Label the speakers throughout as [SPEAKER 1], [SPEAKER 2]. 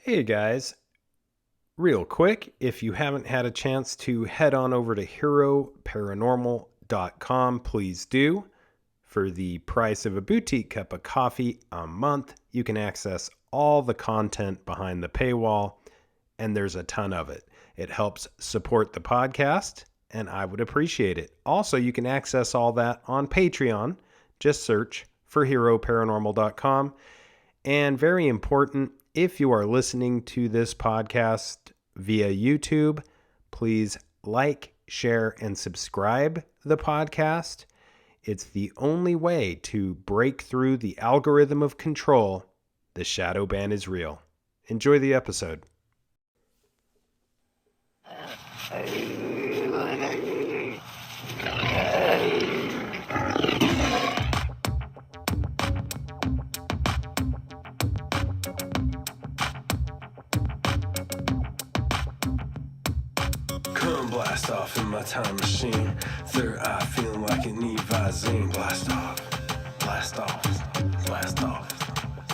[SPEAKER 1] Hey guys, real quick, if you haven't had a chance to head on over to heroparanormal.com, please do. For the price of a boutique cup of coffee a month, you can access all the content behind the paywall, and there's a ton of it. It helps support the podcast, and I would appreciate it. Also, you can access all that on Patreon. Just search for heroparanormal.com. And very important, if you are listening to this podcast via YouTube, please like, share, and subscribe the podcast. It's the only way to break through the algorithm of control. The shadow ban is real. Enjoy the episode.
[SPEAKER 2] Come blast off in my time machine. Third eye feeling like an Visine. Blast off, blast off, blast off,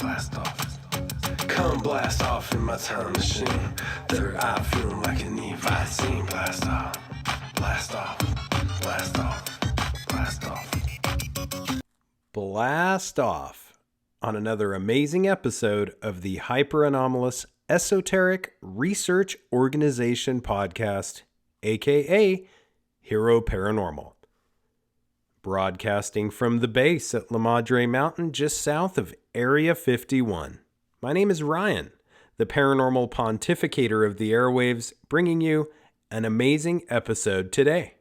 [SPEAKER 2] blast off. Come blast off in my time machine. Third eye feeling like an Visine. Blast off, blast off, blast off, blast off.
[SPEAKER 1] Blast off on another amazing episode of the Hyper Anomalous Esoteric Research Organization podcast, aka Hero Paranormal. Broadcasting from the base at La Madre Mountain just south of Area 51. My name is Ryan, the paranormal pontificator of the airwaves, bringing you an amazing episode today.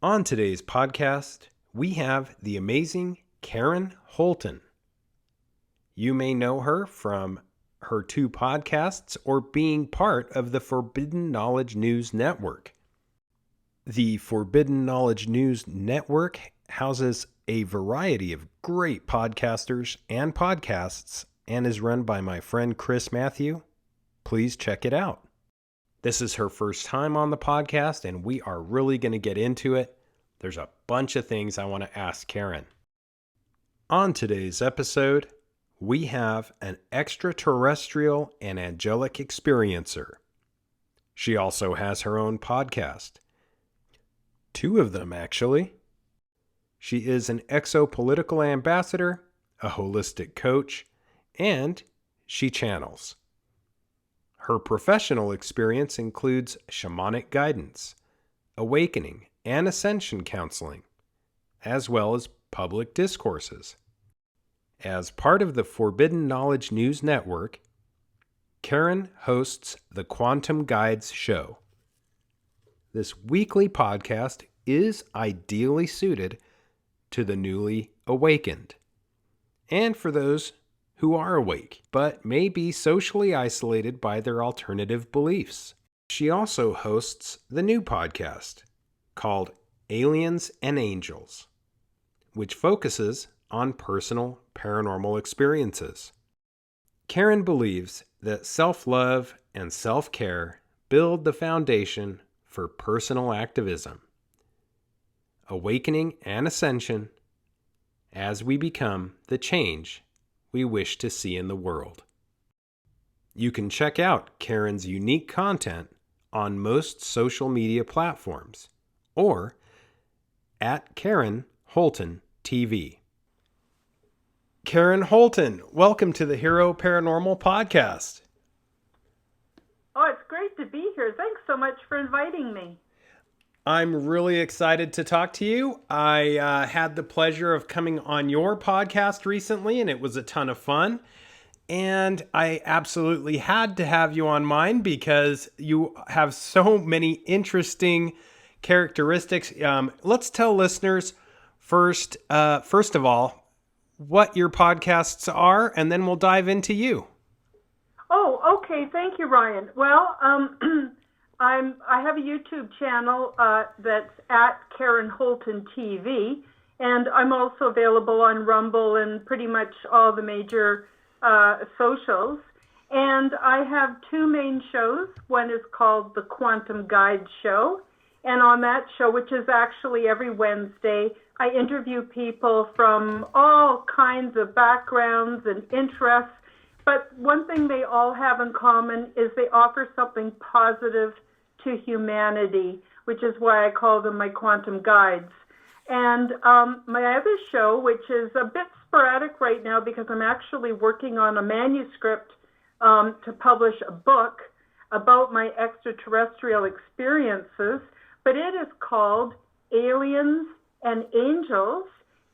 [SPEAKER 1] On today's podcast, we have the amazing Karen Holton. You may know her from her 2 podcasts or being part of the Forbidden Knowledge News Network. The Forbidden Knowledge News Network houses a variety of great podcasters and podcasts and is run by my friend Chris Matthew. Please check it out. This is her first time on the podcast, and we are really going to get into it. There's a bunch of things I want to ask Karen. On today's episode, we have an extraterrestrial and angelic experiencer. She also has her own podcast. 2 of them, actually. She is an exopolitical ambassador, a holistic coach, and she channels. Her professional experience includes shamanic guidance, awakening, and ascension counseling, as well as public discourses. As part of the Forbidden Knowledge News Network, Karen hosts the Quantum Guides Show. This weekly podcast is ideally suited to the newly awakened, and for those who are awake, but may be socially isolated by their alternative beliefs. She also hosts the new podcast called Aliens and Angels, which focuses on personal paranormal experiences. Karen believes that self-love and self-care build the foundation for personal activism, awakening, and ascension as we become the change we wish to see in the world. You can check out Karen's unique content on most social media platforms or at Karen Holton TV. Karen Holton, welcome to the Hero Paranormal Podcast.
[SPEAKER 3] Oh, it's great to be here. Thanks so much for inviting me.
[SPEAKER 1] I'm really excited to talk to you. I had the pleasure of coming on your podcast recently, and it was a ton of fun. And I absolutely had to have you on mine because you have so many interesting characteristics. Let's tell listeners first of all, what your podcasts are, and then we'll dive into you.
[SPEAKER 3] Oh, okay. Thank you, Ryan. Well, I have a YouTube channel that's at Karen Holton TV, and I'm also available on Rumble and pretty much all the major socials. And I have 2 main shows. One is called the Quantum Guide Show, and on that show, which is actually every Wednesday, I interview people from all kinds of backgrounds and interests, But one thing they all have in common is they offer something positive to humanity, which is why I call them my quantum guides. And my other show, which is a bit sporadic right now because I'm actually working on a manuscript to publish a book about my extraterrestrial experiences, but it is called Aliens and Angels,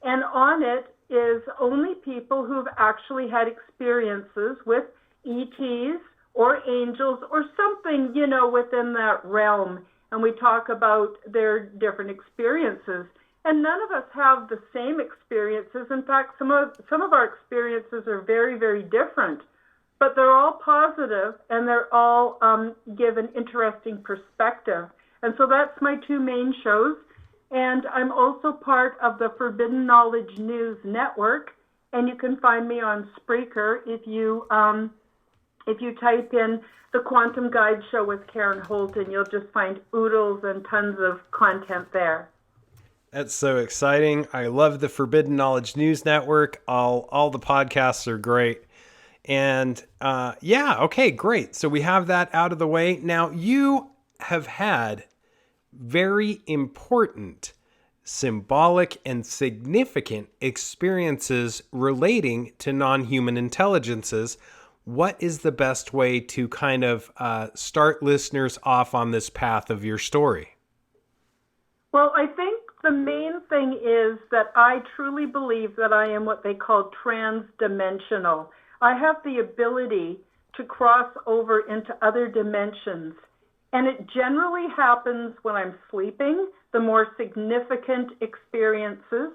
[SPEAKER 3] and on it is only people who've actually had experiences with ETs or angels or something, within that realm. And we talk about their different experiences. And none of us have the same experiences. In fact, some of our experiences are very, very different. But they're all positive, and they're all give an interesting perspective. And so that's my two main shows. And I'm also part of the Forbidden Knowledge News Network, and you can find me on Spreaker if you type in the Quantum Guide Show with Karen Holton. You'll just find oodles and tons of content there.
[SPEAKER 1] That's so exciting. I love the Forbidden Knowledge News Network. All the podcasts are great. And okay, great. So we have that out of the way. Now, you have had very important, symbolic, and significant experiences relating to non-human intelligences. What is the best way to kind of start listeners off on this path of your story?
[SPEAKER 3] Well, I think the main thing is that I truly believe that I am what they call transdimensional. I have the ability to cross over into other dimensions. And it generally happens when I'm sleeping, the more significant experiences,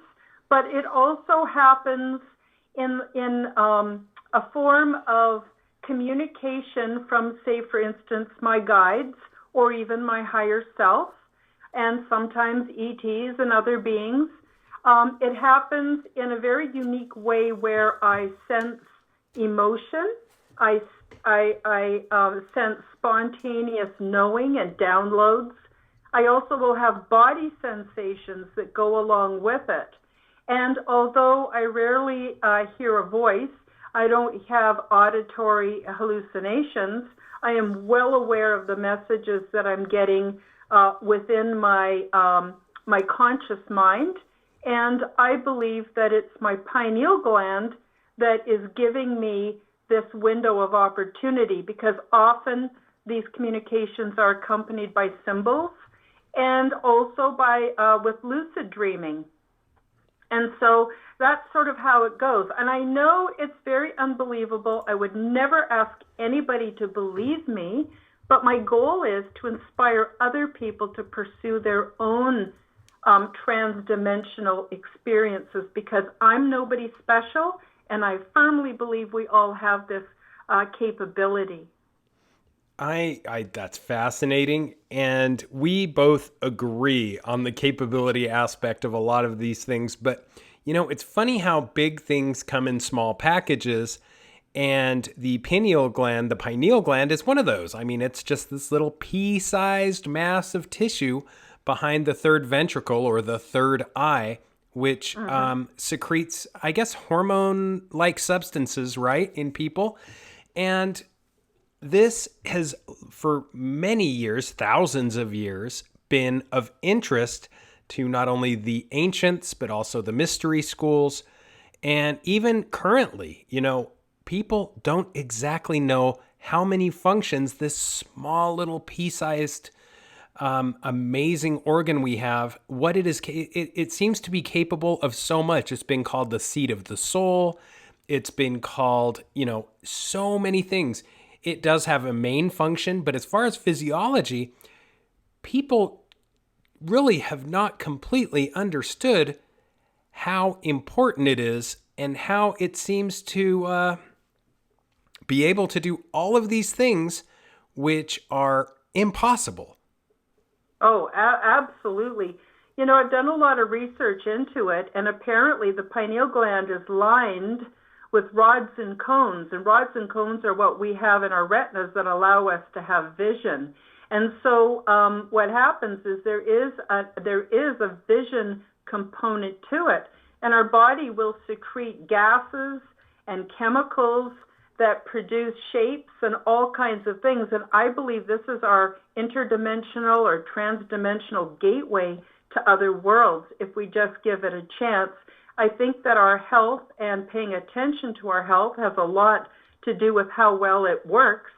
[SPEAKER 3] but it also happens in a form of communication from, say, for instance, my guides or even my higher self, and sometimes ETs and other beings. It happens in a very unique way where I sense emotion, I sense spontaneous knowing and downloads. I also will have body sensations that go along with it. And although I rarely hear a voice, I don't have auditory hallucinations, I am well aware of the messages that I'm getting within my conscious mind. And I believe that it's my pineal gland that is giving me this window of opportunity, because often these communications are accompanied by symbols and also by with lucid dreaming. And so that's sort of how it goes. And I know it's very unbelievable. I would never ask anybody to believe me, but my goal is to inspire other people to pursue their own transdimensional experiences, because I'm nobody special, and I firmly believe we all have this capability.
[SPEAKER 1] That's fascinating. And we both agree on the capability aspect of a lot of these things. But, it's funny how big things come in small packages. And the pineal gland is one of those. I mean, it's just this little pea-sized mass of tissue behind the third ventricle or the third eye, which secretes, I guess, hormone-like substances, right, in people. And this has, for many years, thousands of years, been of interest to not only the ancients, but also the mystery schools. And even currently, people don't exactly know how many functions this small little pea-sized amazing organ we have, what it is. It seems to be capable of so much. It's been called the seat of the soul. It's been called, so many things. It does have a main function, but as far as physiology, people really have not completely understood how important it is and how it seems to be able to do all of these things which are impossible.
[SPEAKER 3] Oh, absolutely. I've done a lot of research into it, and apparently the pineal gland is lined with rods and cones, and rods and cones are what we have in our retinas that allow us to have vision. And so what happens is there is a vision component to it, and our body will secrete gases and chemicals that produce shapes and all kinds of things. And I believe this is our interdimensional or transdimensional gateway to other worlds if we just give it a chance. I think that our health and paying attention to our health has a lot to do with how well it works.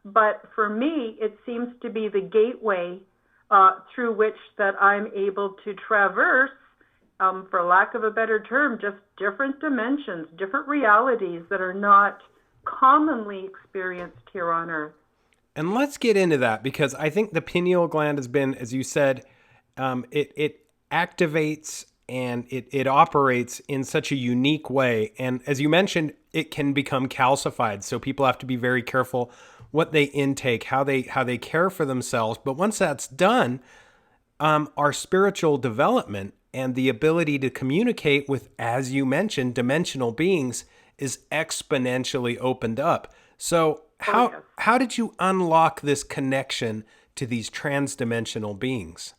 [SPEAKER 3] But for me, it seems to be the gateway through which that I'm able to traverse, for lack of a better term, just different dimensions, different realities that are not commonly experienced here on Earth.
[SPEAKER 1] And let's get into that, because I think the pineal gland has been, as you said, it activates and it operates in such a unique way. And as you mentioned, it can become calcified. So people have to be very careful what they intake, how they care for themselves. But once that's done, our spiritual development and the ability to communicate with, as you mentioned, dimensional beings is exponentially opened up. So how did you unlock this connection to these transdimensional beings?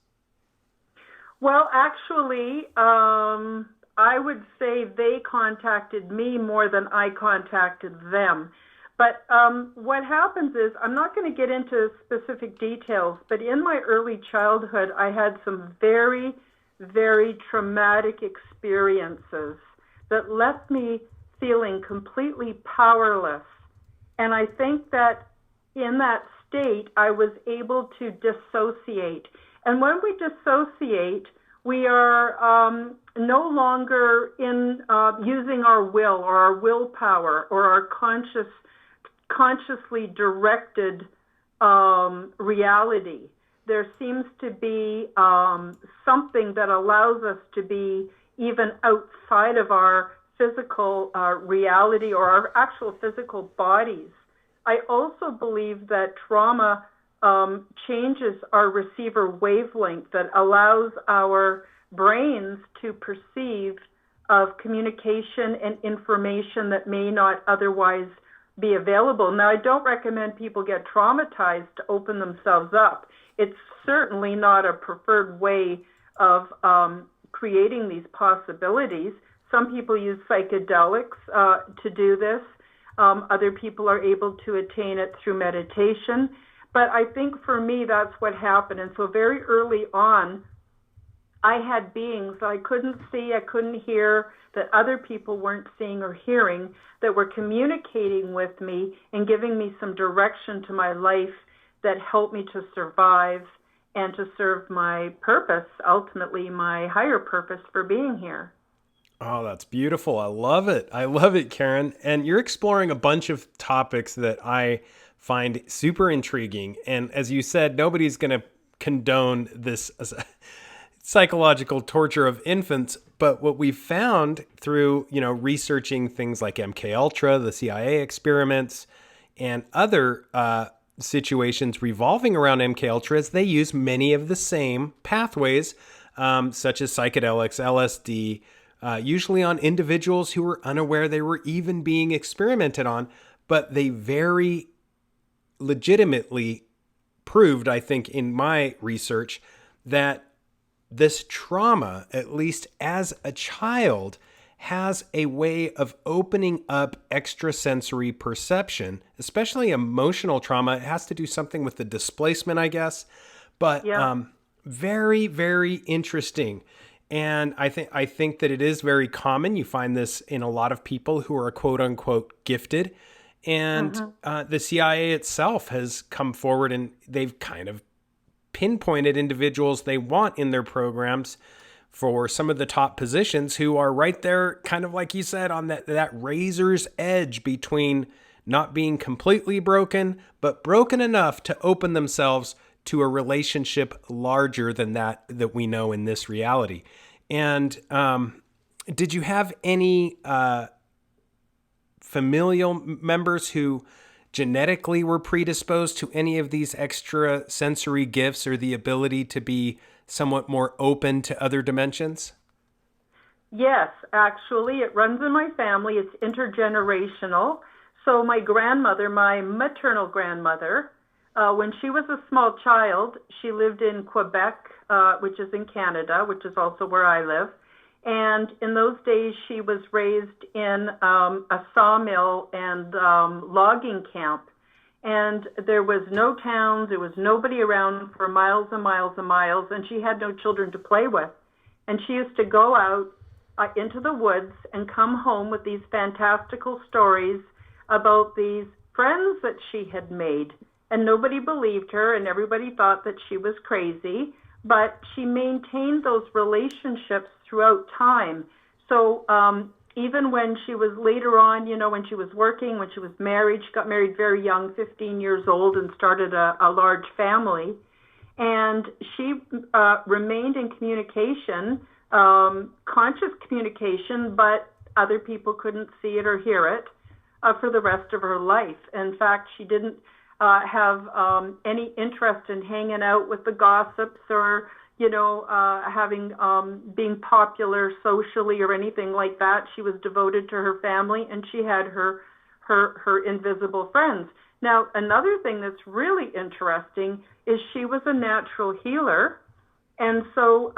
[SPEAKER 3] Well, actually, I would say they contacted me more than I contacted them. But what happens is, I'm not going to get into specific details, but in my early childhood, I had some very, very traumatic experiences that left me feeling completely powerless. And I think that in that state, I was able to dissociate. And when we dissociate, we are no longer in using our will or our willpower or our consciously directed reality. There seems to be something that allows us to be even outside of our physical reality or our actual physical bodies. I also believe that trauma changes our receiver wavelength that allows our brains to perceive of communication and information that may not otherwise be available. Now, I don't recommend people get traumatized to open themselves up. It's certainly not a preferred way of creating these possibilities. Some people use psychedelics to do this. Other people are able to attain it through meditation. But I think for me, that's what happened. And so very early on, I had beings that I couldn't see, I couldn't hear, that other people weren't seeing or hearing, that were communicating with me and giving me some direction to my life that helped me to survive and to serve my purpose, ultimately my higher purpose for being here.
[SPEAKER 1] Oh, that's beautiful. I love it. I love it, Karen. And you're exploring a bunch of topics that I find super intriguing. And as you said, nobody's going to condone this psychological torture of infants. But what we found through, researching things like MK Ultra, the CIA experiments, and other situations revolving around MK Ultra is they use many of the same pathways, such as psychedelics, LSD, usually on individuals who were unaware they were even being experimented on, but they very legitimately proved, I think, in my research, that this trauma, at least as a child, has a way of opening up extrasensory perception, especially emotional trauma. It has to do something with the displacement, I guess, but very, very interesting. And I think that it is very common. You find this in a lot of people who are quote unquote gifted. And the CIA itself has come forward and they've kind of pinpointed individuals they want in their programs for some of the top positions who are right there, kind of like you said, on that razor's edge between not being completely broken, but broken enough to open themselves to a relationship larger than that we know in this reality. And did you have any familial members who genetically were predisposed to any of these extra sensory gifts or the ability to be somewhat more open to other dimensions?
[SPEAKER 3] Yes, actually, it runs in my family. It's intergenerational. So my grandmother, my maternal grandmother, when she was a small child, she lived in Quebec, which is in Canada, which is also where I live. And in those days, she was raised in a sawmill and logging camp. And there was no towns, there was nobody around for miles and miles and miles, and she had no children to play with. And she used to go out into the woods and come home with these fantastical stories about these friends that she had made. And nobody believed her, and everybody thought that she was crazy. But she maintained those relationships throughout time. So even when she was later on, when she was working, when she was married, she got married very young, 15 years old, and started a large family. And she remained in communication, conscious communication, but other people couldn't see it or hear it for the rest of her life. In fact, she didn't have any interest in hanging out with the gossips or, having being popular socially or anything like that. She was devoted to her family, and she had her invisible friends. Now, another thing that's really interesting is she was a natural healer, and so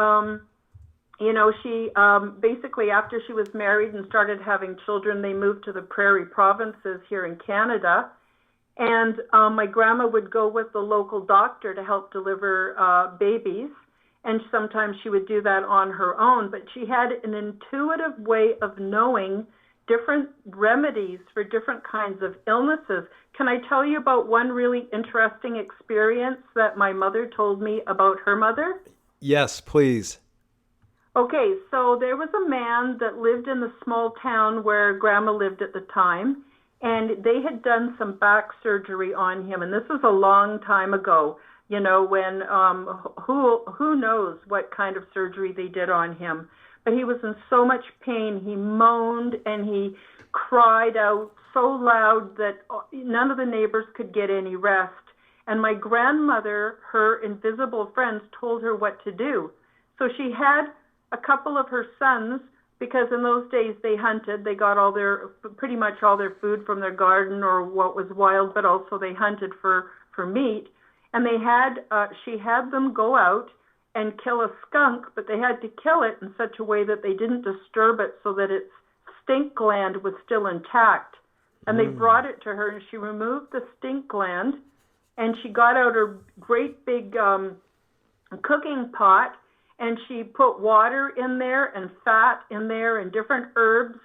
[SPEAKER 3] she basically, after she was married and started having children, they moved to the prairie provinces here in Canada. And my grandma would go with the local doctor to help deliver babies. And sometimes she would do that on her own. But she had an intuitive way of knowing different remedies for different kinds of illnesses. Can I tell you about one really interesting experience that my mother told me about her mother?
[SPEAKER 1] Yes, please.
[SPEAKER 3] Okay, so there was a man that lived in the small town where Grandma lived at the time. And they had done some back surgery on him, and this was a long time ago. When who knows what kind of surgery they did on him. But he was in so much pain. He moaned and he cried out so loud that none of the neighbors could get any rest. And my grandmother, her invisible friends, told her what to do. So she had a couple of her sons, because in those days they hunted. They got pretty much all their food from their garden or what was wild, but also they hunted for meat. And she had them go out and kill a skunk, but they had to kill it in such a way that they didn't disturb it so that its stink gland was still intact. And they brought it to her, and she removed the stink gland, and she got out her great big cooking pot, and she put water in there and fat in there and different herbs,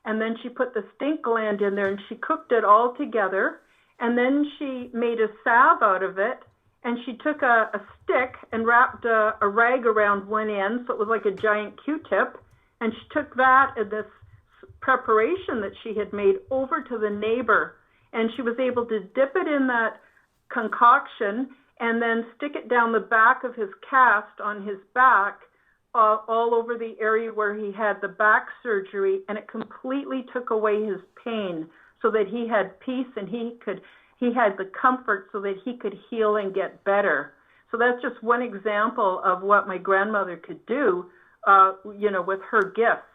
[SPEAKER 3] and then she put the stink gland in there, and she cooked it all together, and then she made a salve out of it, and she took a stick and wrapped a rag around one end, so it was like a giant Q-tip, and she took that and this preparation that she had made over to the neighbor, and she was able to dip it in that concoction and then stick it down the back of his cast on his back, all over the area where he had the back surgery, and it completely took away his pain so that he had peace and he had the comfort so that he could heal and get better. So that's just one example of what my grandmother could do, with her gifts.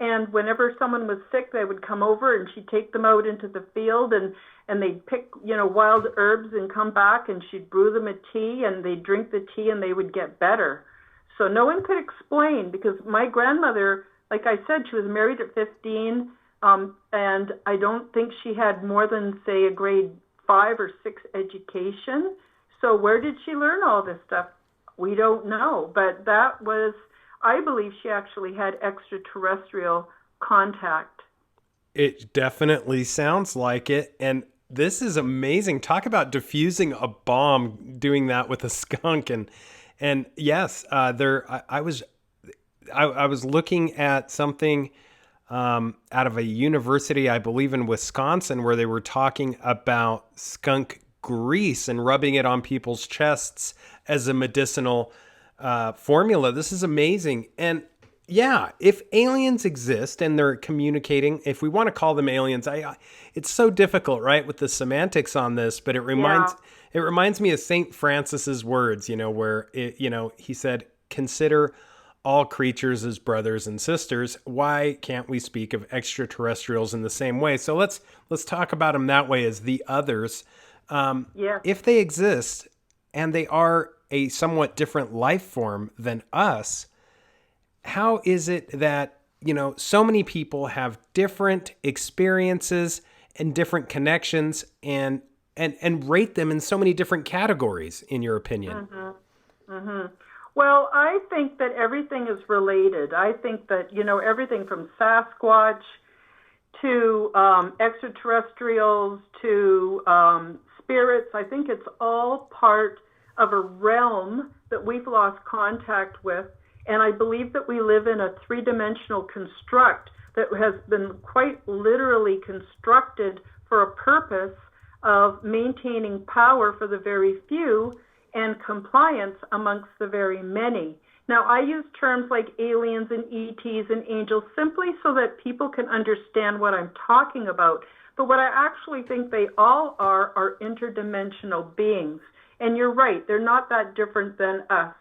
[SPEAKER 3] And whenever someone was sick, they would come over and she'd take them out into the field and they'd pick, wild herbs and come back and she'd brew them a tea and they'd drink the tea and they would get better. So no one could explain, because my grandmother, like I said, she was married at 15, and I don't think she had more than, say, a grade 5 or 6 education. So where did she learn all this stuff? We don't know. But that was, I believe she actually had extraterrestrial contact.
[SPEAKER 1] It definitely sounds like it. And this is amazing. Talk about diffusing a bomb, doing that with a skunk. And yes, I was looking at something out of a university, I believe in Wisconsin, where they were talking about skunk grease and rubbing it on people's chests as a medicinal formula. This is amazing. And yeah, if aliens exist and they're communicating, if we want to call them aliens, it's so difficult, right, with the semantics on this, but it reminds me of St. Francis's words, where he said, "Consider all creatures as brothers and sisters." Why can't we speak of extraterrestrials in the same way? So let's talk about them that way, as the others. If they exist and they are a somewhat different life form than us, how is it that, so many people have different experiences and different connections and rate them in so many different categories, in your opinion?
[SPEAKER 3] Well, I think that everything is related. I think that, everything from Sasquatch to extraterrestrials to spirits, I think it's all part of a realm that we've lost contact with. And I believe that we live in a three-dimensional construct that has been quite literally constructed for a purpose of maintaining power for the very few and compliance amongst the very many. Now, I use terms like aliens and ETs and angels simply so that people can understand what I'm talking about. But what I actually think they all are interdimensional beings. And you're right, they're not that different than us.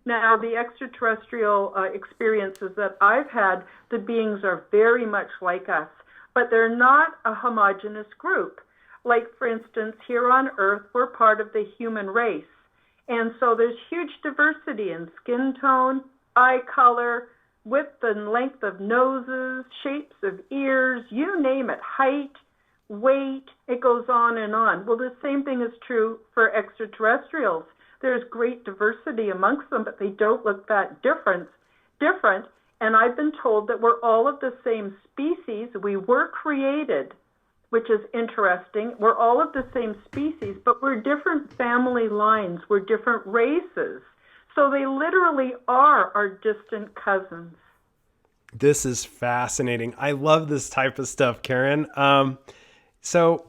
[SPEAKER 3] Now, the extraterrestrial experiences that I've had, the beings are very much like us, but they're not a homogeneous group. Like, for instance, here on Earth, we're part of the human race. And so there's huge diversity in skin tone, eye color, width and length of noses, shapes of ears, you name it, height, weight, it goes on and on. Well, the same thing is true for extraterrestrials. There's great diversity amongst them, but they don't look that different. And I've been told that we're all of the same species. We were created, which is interesting. We're all of the same species, but we're different family lines. We're different races. So they literally are our distant cousins.
[SPEAKER 1] This is fascinating. I love this type of stuff, Karen. So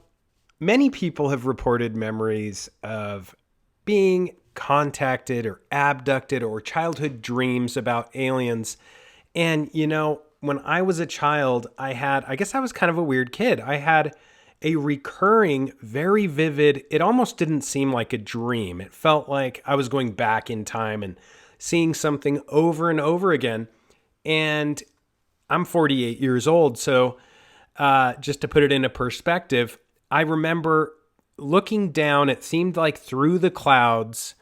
[SPEAKER 1] many people have reported memories of being contacted or abducted or childhood dreams about aliens. And, when I was a child, I guess I was kind of a weird kid. I had a recurring, very vivid, it almost didn't seem like a dream. It felt like I was going back in time and seeing something over and over again. And I'm 48 years old. So just to put it into perspective, I remember looking down, it seemed like through the clouds,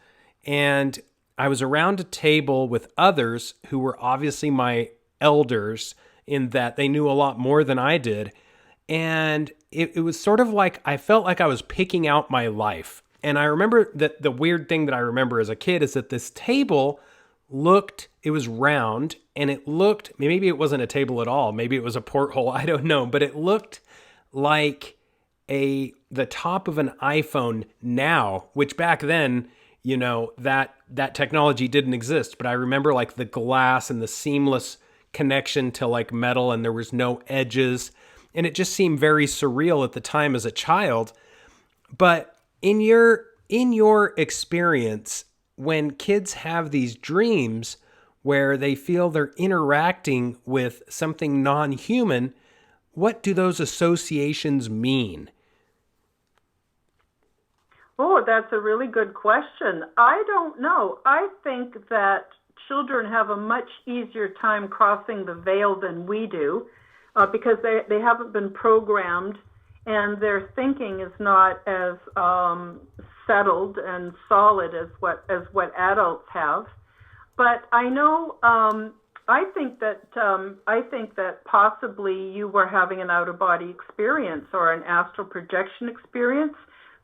[SPEAKER 1] and I was around a table with others who were obviously my elders in that they knew a lot more than I did. And it was sort of like I felt like I was picking out my life. And I remember that the weird thing that I remember as a kid is that this table it was round, and it looked, maybe it wasn't a table at all. Maybe it was a porthole. I don't know. But it looked like the top of an iPhone now, which back then, that technology didn't exist. But I remember like the glass and the seamless connection to like metal, and there was no edges. And it just seemed very surreal at the time as a child. But in your experience, when kids have these dreams where they feel they're interacting with something non-human, what do those associations mean?
[SPEAKER 3] Oh, that's a really good question. I don't know. I think that children have a much easier time crossing the veil than we do because they haven't been programmed, and their thinking is not as settled and solid as what adults have. But I know I think that possibly you were having an out-of-body experience or an astral projection experience.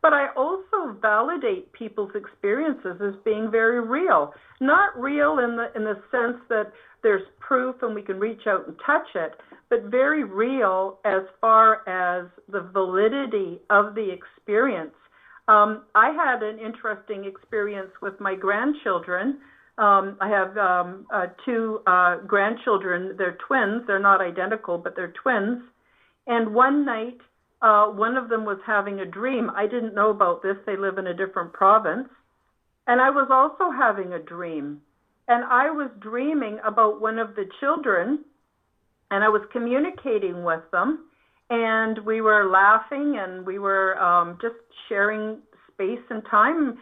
[SPEAKER 3] But I also validate people's experiences as being very real. Not real in the sense that there's proof and we can reach out and touch it, but very real as far as the validity of the experience. I had an interesting experience with my grandchildren. I have two grandchildren. They're twins. They're not identical, but they're twins. And one night, one of them was having a dream. I didn't know about this. They live in a different province. And I was also having a dream. And I was dreaming about one of the children, and I was communicating with them. And we were laughing, and we were just sharing space and time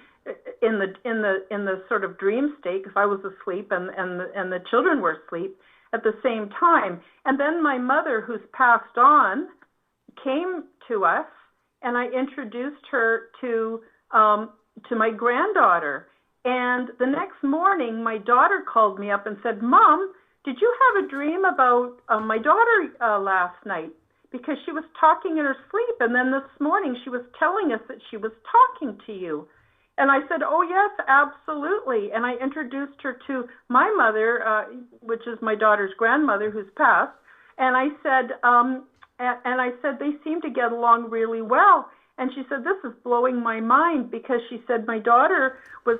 [SPEAKER 3] in the sort of dream state, because I was asleep and the children were asleep at the same time. And then my mother, who's passed on, came to us, and I introduced her to my granddaughter. And the next morning, my daughter called me up and said, "Mom, did you have a dream about my daughter last night? Because she was talking in her sleep, and then this morning she was telling us that she was talking to you. And I said, oh, yes, absolutely. And I introduced her to my mother, which is my daughter's grandmother, who's passed. And I said, they seem to get along really well. And she said, this is blowing my mind, because she said my daughter was,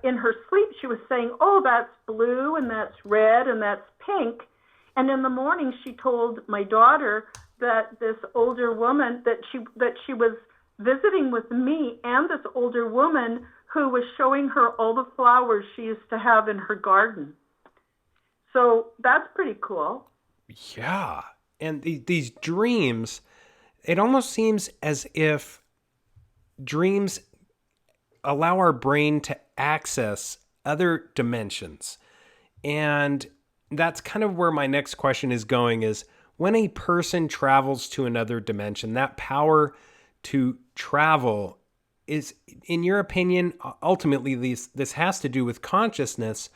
[SPEAKER 3] in her sleep, she was saying, oh, that's blue and that's red and that's pink. And in the morning, she told my daughter that this older woman, that she was visiting with me and this older woman who was showing her all the flowers she used to have in her garden. So that's pretty cool.
[SPEAKER 1] Yeah. And these dreams, it almost seems as if dreams allow our brain to access other dimensions. And that's kind of where my next question is going, is when a person travels to another dimension, that power to travel is, in your opinion, ultimately this has to do with consciousness,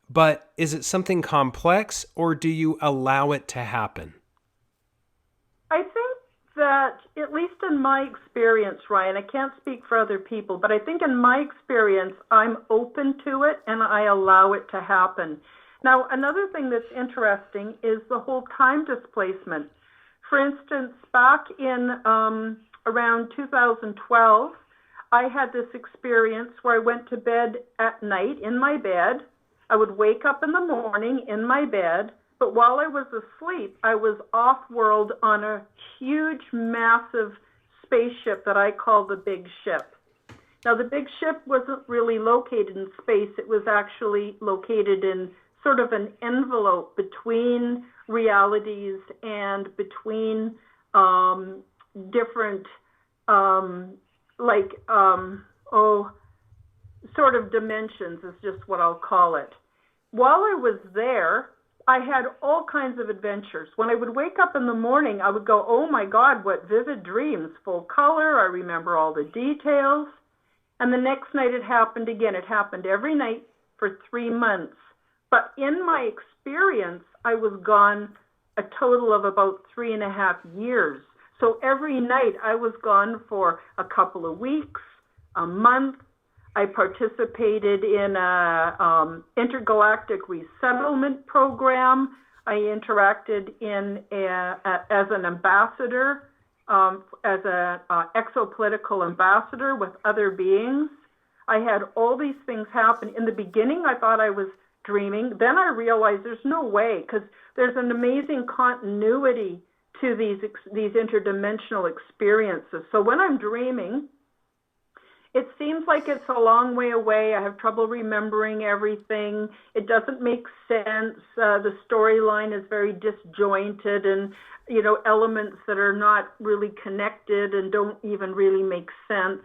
[SPEAKER 1] but is it something complex, or do you allow it to happen?
[SPEAKER 3] I think that, at least in my experience, Ryan, I can't speak for other people, but I think in my experience, I'm open to it and I allow it to happen. Now, another thing that's interesting is the whole time displacement. For instance, back in around 2012, I had this experience where I went to bed at night in my bed. I would wake up in the morning in my bed, but while I was asleep, I was off-world on a huge, massive spaceship that I call the Big Ship. Now, the Big Ship wasn't really located in space. It was actually located in sort of an envelope between realities and between different, sort of dimensions is just what I'll call it. While I was there, I had all kinds of adventures. When I would wake up in the morning, I would go, oh my God, what vivid dreams, full color. I remember all the details. And the next night it happened again. It happened every night for 3 months. But in my experience, I was gone a total of about 3.5 years. So every night I was gone for a couple of weeks, a month. I participated in a intergalactic resettlement program. I interacted as an ambassador, as an exopolitical ambassador with other beings. I had all these things happen. In the beginning, I thought I was dreaming. Then I realized there's no way, because there's an amazing continuity to these interdimensional experiences. So when I'm dreaming, it seems like it's a long way away. I have trouble remembering everything. It doesn't make sense. The storyline is very disjointed, and elements that are not really connected and don't even really make sense.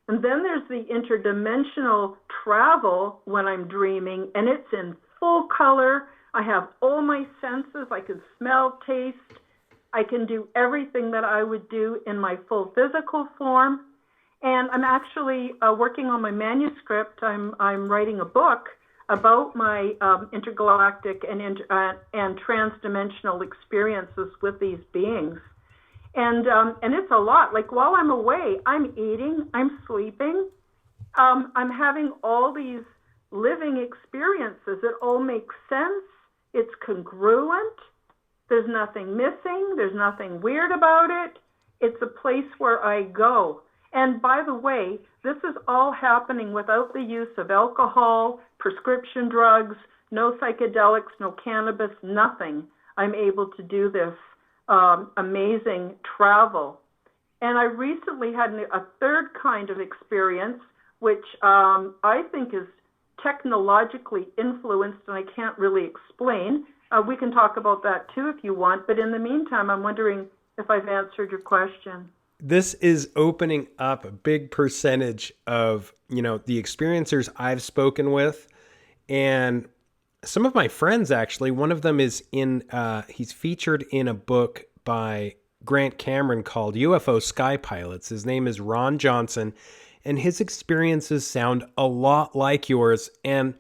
[SPEAKER 3] And then there's the interdimensional travel when I'm dreaming, and it's in full color. I have all my senses. I can smell, taste. I can do everything that I would do in my full physical form. And I'm actually working on my manuscript. I'm writing a book about my intergalactic and transdimensional experiences with these beings. And it's a lot. Like while I'm away, I'm eating, I'm sleeping, I'm having all these living experiences. It all makes sense. It's congruent. There's nothing missing. There's nothing weird about it. It's a place where I go. And by the way, this is all happening without the use of alcohol, prescription drugs, no psychedelics, no cannabis, nothing. I'm able to do this amazing travel. And I recently had a third kind of experience, which I think is technologically influenced, and I can't really explain. We can talk about that too if you want. But in the meantime, I'm wondering if I've answered your question.
[SPEAKER 1] This is opening up a big percentage of, the experiencers I've spoken with, and some of my friends, actually. One of them is he's featured in a book by Grant Cameron called UFO Sky Pilots. His name is Ron Johnson, and his experiences sound a lot like yours. And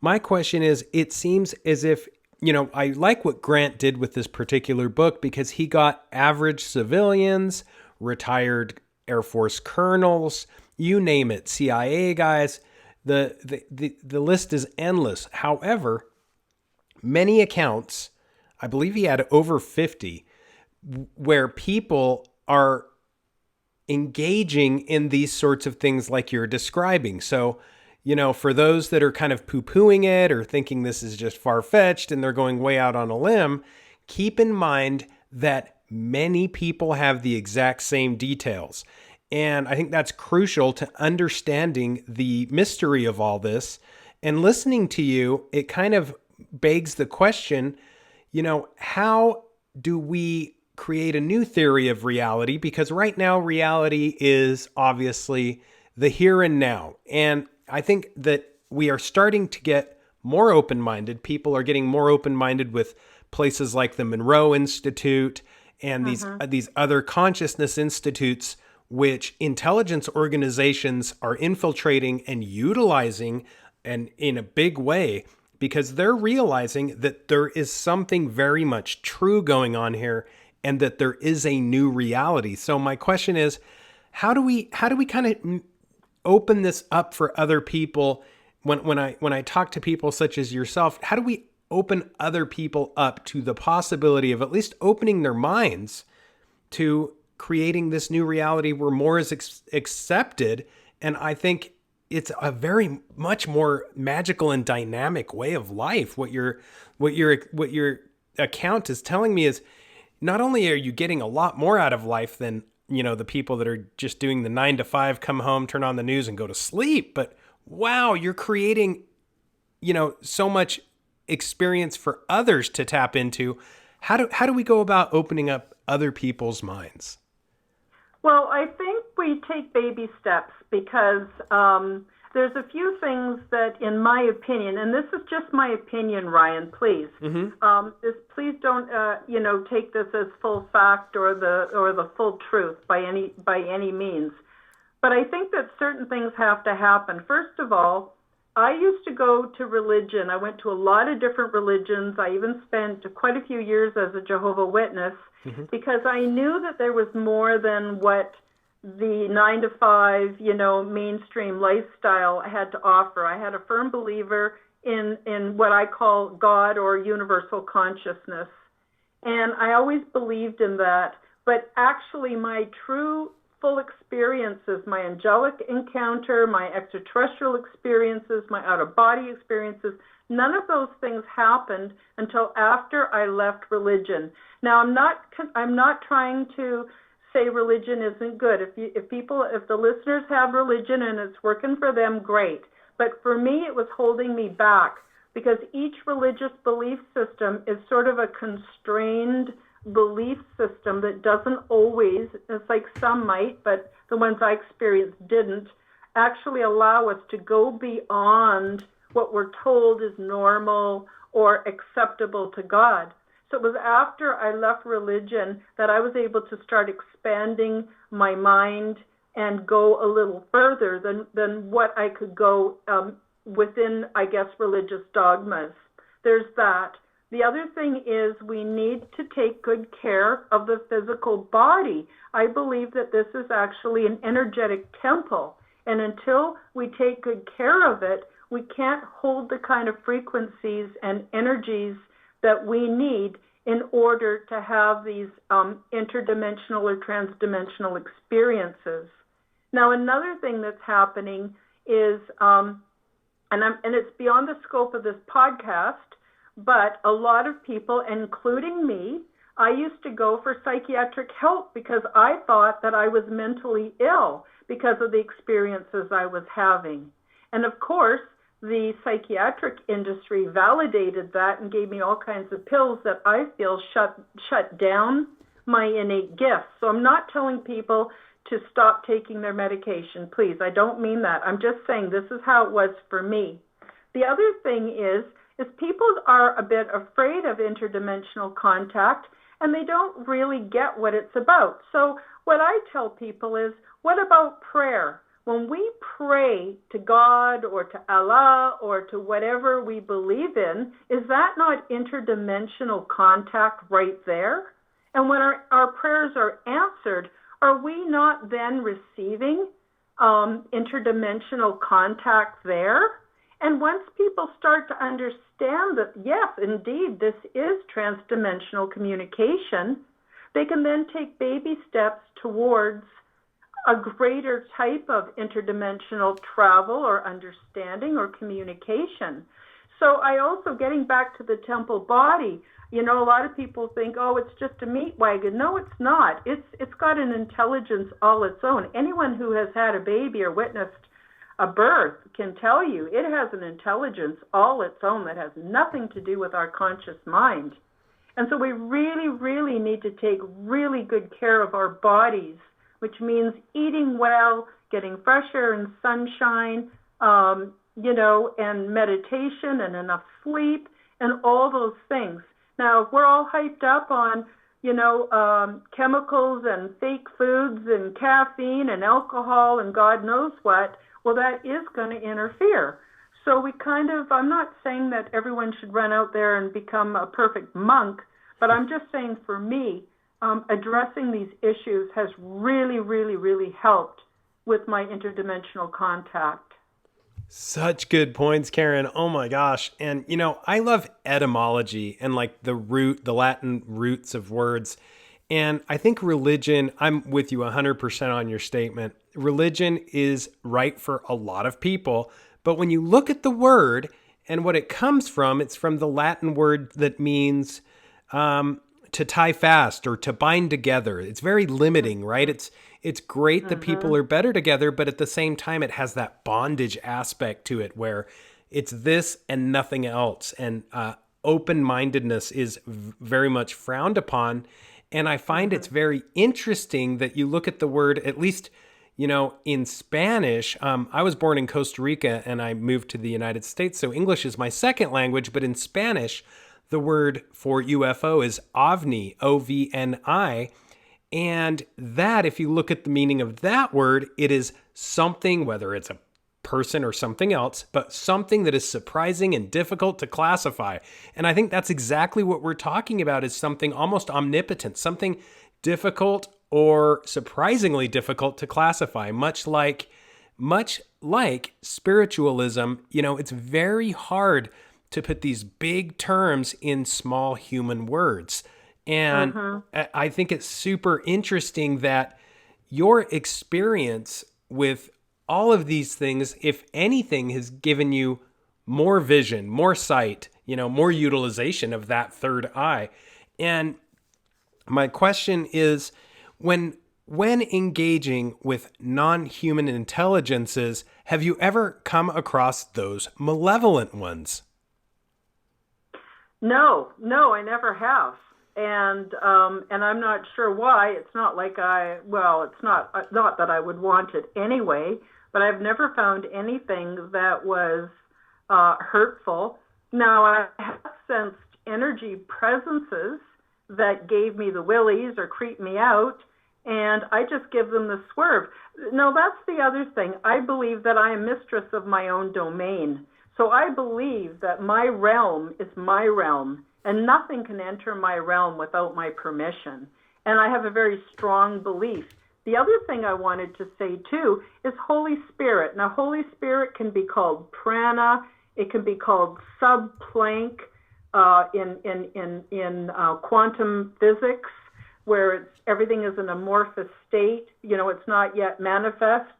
[SPEAKER 1] my question is, it seems as if I like what Grant did with this particular book because he got average civilians, retired Air Force colonels, you name it, CIA guys. The list is endless. However, many accounts, I believe he had over 50, where people are engaging in these sorts of things like you're describing. So, for those that are kind of poo-pooing it or thinking this is just far-fetched and they're going way out on a limb, keep in mind that many people have the exact same details. And I think that's crucial to understanding the mystery of all this. And listening to you, it kind of begs the question, how do we create a new theory of reality? Because right now, reality is obviously the here and now. And I think that we are starting to get more open-minded. People are getting more open-minded with places like the Monroe Institute and these other consciousness institutes, which intelligence organizations are infiltrating and utilizing and in a big way, because they're realizing that there is something very much true going on here and that there is a new reality. So my question is, how do we kind of open this up for other people? When I talk to people such as yourself, how do we open other people up to the possibility of at least opening their minds to creating this new reality where more is accepted? And I think it's a very much more magical and dynamic way of life. What your account is telling me is not only are you getting a lot more out of life than, the people that are just doing the 9 to 5, come home, turn on the news and go to sleep, but wow, you're creating, so much experience for others to tap into. How do we go about opening up other people's minds?
[SPEAKER 3] Well, I think we take baby steps because there's a few things that, in my opinion, and this is just my opinion, Ryan, please, please don't, take this as full fact or the full truth by any means. But I think that certain things have to happen. First of all, I used to go to religion. I went to a lot of different religions. I even spent quite a few years as a Jehovah's Witness because I knew that there was more than what the 9 to 5, mainstream lifestyle had to offer. I had a firm believer in what I call God or universal consciousness. And I always believed in that. But actually, my true full experiences, my angelic encounter, my extraterrestrial experiences, my out-of-body experiences, none of those things happened until after I left religion. Now, I'm not trying to say religion isn't good. If the listeners have religion and it's working for them, great. But for me, it was holding me back because each religious belief system is sort of a constrained belief system that doesn't always, it's like some might, but the ones I experienced didn't, actually allow us to go beyond what we're told is normal or acceptable to God. So it was after I left religion that I was able to start expanding my mind and go a little further than what I could go within, I guess, religious dogmas. There's that. The other thing is we need to take good care of the physical body. I believe that this is actually an energetic temple. And until we take good care of it, we can't hold the kind of frequencies and energies that we need in order to have these interdimensional or transdimensional experiences. Now, another thing that's happening is, and it's beyond the scope of this podcast, but a lot of people, including me, I used to go for psychiatric help because I thought that I was mentally ill because of the experiences I was having. And of course, the psychiatric industry validated that and gave me all kinds of pills that I feel shut down my innate gifts. So I'm not telling people to stop taking their medication. Please, I don't mean that. I'm just saying this is how it was for me. The other thing is people are a bit afraid of interdimensional contact and they don't really get what it's about. So what I tell people is, what about prayer? when we pray to God or to Allah or to whatever we believe in, is that not interdimensional contact right there? And when our prayers are answered, are we not then receiving interdimensional contact there? And once people start to understand that, yes, indeed, this is transdimensional communication, they can then take baby steps towards a greater type of interdimensional travel or understanding or communication. So I also, getting back to the temple body, a lot of people think, oh, it's just a meat wagon. No, it's not. It's got an intelligence all its own. Anyone who has had a baby or witnessed a birth can tell you it has an intelligence all its own that has nothing to do with our conscious mind. And so we really, really need to take really good care of our bodies, which means eating well, getting fresh air and sunshine, and meditation and enough sleep and all those things. Now, we're all hyped up on, chemicals and fake foods and caffeine and alcohol and God knows what. Well, that is going to interfere. So I'm not saying that everyone should run out there and become a perfect monk, but I'm just saying for me, addressing these issues has really, really, really helped with my interdimensional contact.
[SPEAKER 1] Such good points, Karen. Oh my gosh. And, I love etymology and like the Latin roots of words. And I think religion, I'm with you 100% on your statement. Religion is right for a lot of people. But when you look at the word and what it comes from, it's from the Latin word that means to tie fast or to bind together. It's very limiting, right? It's great that people are better together, but at the same time, it has that bondage aspect to it where it's this and nothing else. And open-mindedness is very much frowned upon. And I find it's very interesting that you look at the word, at least, in Spanish. I was born in Costa Rica and I moved to the United States. So English is my second language, but in Spanish, the word for UFO is ovni, O-V-N-I. And that, if you look at the meaning of that word, it is something, whether it's a person or something else, but something that is surprising and difficult to classify. And I think that's exactly what we're talking about, is something almost omnipotent, something difficult or surprisingly difficult to classify, much like spiritualism. It's very hard to put these big terms in small human words. And I think it's super interesting that your experience with all of these things, if anything, has given you more vision, more sight, more utilization of that third eye. And my question is, when engaging with non-human intelligences, have you ever come across those malevolent ones?
[SPEAKER 3] No, I never have. And I'm not sure why. It's not like it's not that I would want it anyway, but I've never found anything that was hurtful. Now, I have sensed energy presences that gave me the willies or creeped me out, and I just give them the swerve. No, that's the other thing. I believe that I am mistress of my own domain. So I believe that my realm is my realm, and nothing can enter my realm without my permission. And I have a very strong belief. The other thing I wanted to say, too, is Holy Spirit. Now, Holy Spirit can be called prana. It can be called subplank in quantum physics, where everything is an amorphous state. It's not yet manifest.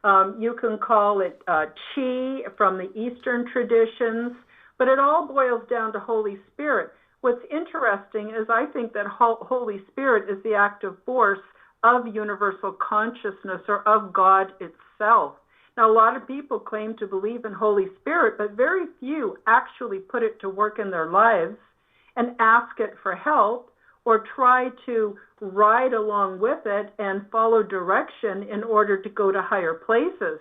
[SPEAKER 3] You can call it chi from the Eastern traditions, but it all boils down to Holy Spirit. What's interesting is I think that Holy Spirit is the active force of universal consciousness or of God itself. Now, a lot of people claim to believe in Holy Spirit, but very few actually put it to work in their lives and ask it for help or try to ride along with it and follow direction in order to go to higher places.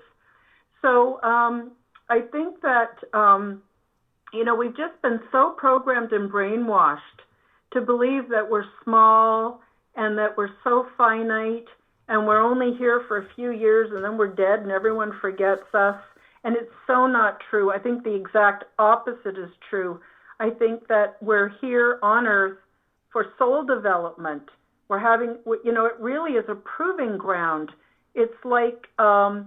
[SPEAKER 3] So I think that we've just been so programmed and brainwashed to believe that we're small and that we're so finite and we're only here for a few years and then we're dead and everyone forgets us. And it's so not true. I think the exact opposite is true. I think that we're here on Earth for soul development. We're having, it really is a proving ground. It's like a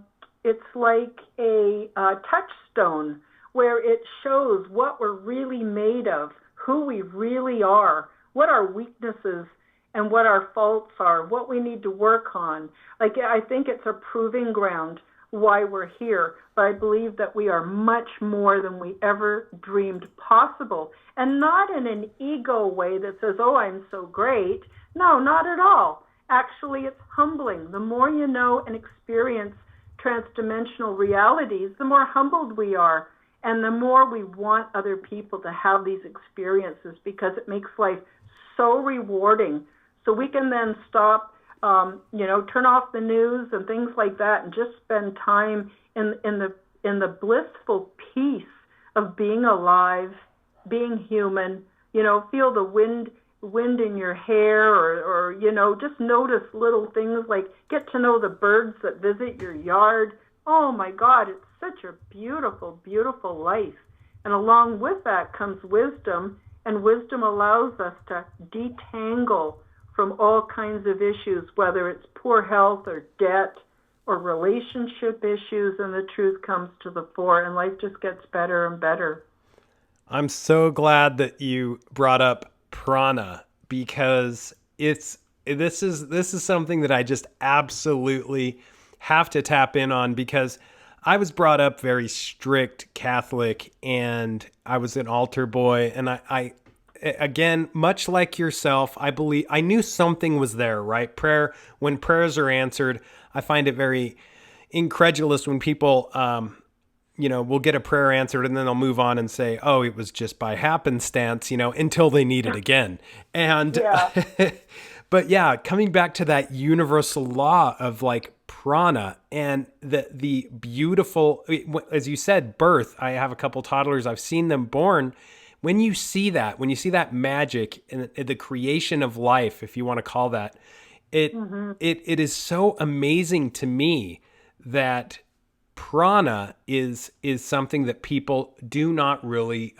[SPEAKER 3] touchstone where it shows what we're really made of, who we really are, what our weaknesses and what our faults are, what we need to work on. Like, I think it's a proving ground why we're here, but I believe that we are much more than we ever dreamed possible, and not in an ego way that says, oh, I'm so great. No, not at all. Actually, it's humbling. The more you know and experience transdimensional realities, the more humbled we are, and the more we want other people to have these experiences, because it makes life so rewarding. So we can then stop, turn off the news and things like that, and just spend time in the blissful peace of being alive, being human. Feel the wind in your hair, or just notice little things like get to know the birds that visit your yard. Oh my God, it's such a beautiful, beautiful life. And along with that comes wisdom, and wisdom allows us to detangle from all kinds of issues, whether it's poor health or debt or relationship issues, and the truth comes to the fore, and life just gets better and better.
[SPEAKER 1] I'm so glad that you brought up prana, because this is something that I just absolutely have to tap in on, because I was brought up very strict Catholic, and I was an altar boy, and I again, much like yourself, I knew something was there, right? When prayers are answered, I find it very incredulous when people, will get a prayer answered and then they'll move on and say, oh, it was just by happenstance, until they need it again. And,
[SPEAKER 3] yeah.
[SPEAKER 1] But yeah, coming back to that universal law of like prana and the beautiful, as you said, birth. I have a couple toddlers, I've seen them born. When you see that magic and the creation of life, if you want to call that, it is so amazing to me that prana is something that people do not really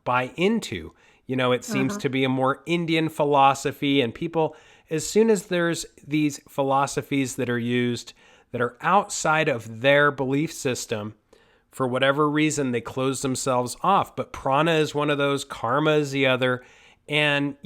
[SPEAKER 1] buy into. It seems to be a more Indian philosophy, and people, as soon as there's these philosophies that are used that are outside of their belief system, for whatever reason, they close themselves off. But prana is one of those, karma is the other. And,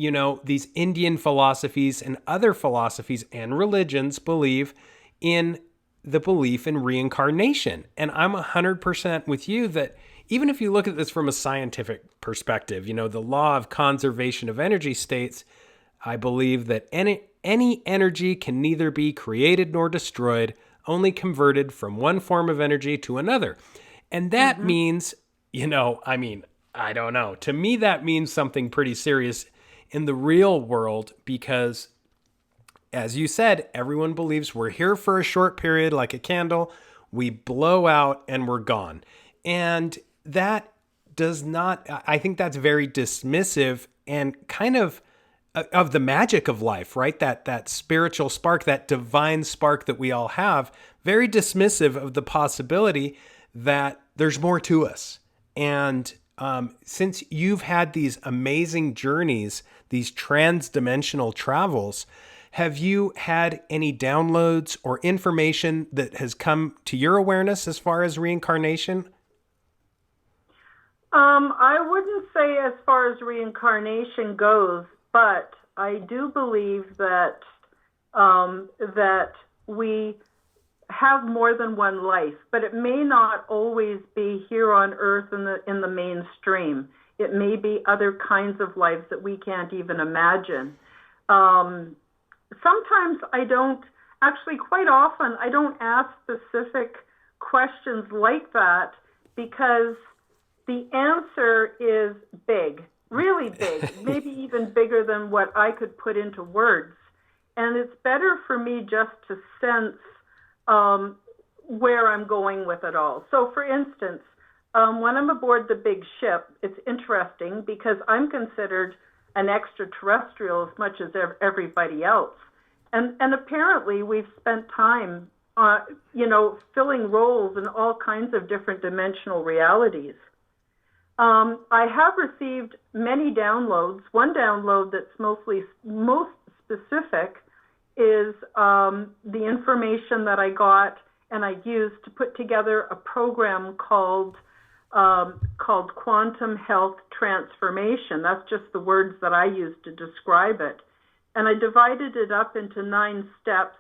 [SPEAKER 1] these Indian philosophies and other philosophies and religions believe in the belief in reincarnation. And I'm 100% with you that even if you look at this from a scientific perspective, the law of conservation of energy states, I believe that any energy can neither be created nor destroyed, only converted from one form of energy to another. And that means, I don't know. To me, that means something pretty serious in the real world, because, as you said, everyone believes we're here for a short period, like a candle. We blow out and we're gone. And that does not, I think that's very dismissive and kind of the magic of life, right? That spiritual spark, that divine spark that we all have, very dismissive of the possibility that there's more to us. And since you've had these amazing journeys, these transdimensional travels, have you had any downloads or information that has come to your awareness as far as reincarnation?
[SPEAKER 3] I wouldn't say as far as reincarnation goes, but I do believe that that we have more than one life, but it may not always be here on Earth in the mainstream. It may be other kinds of lives that we can't even imagine. Sometimes quite often, I don't ask specific questions like that, because the answer is big, really big, maybe even bigger than what I could put into words. And it's better for me just to sense where I'm going with it all. So, for instance, when I'm aboard the big ship, it's interesting because I'm considered an extraterrestrial as much as everybody else. And apparently we've spent time, filling roles in all kinds of different dimensional realities. I have received many downloads. One download that's most specific is the information that I got and I used to put together a program called Quantum Health Transformation. That's just the words that I used to describe it. And I divided it up into 9 steps,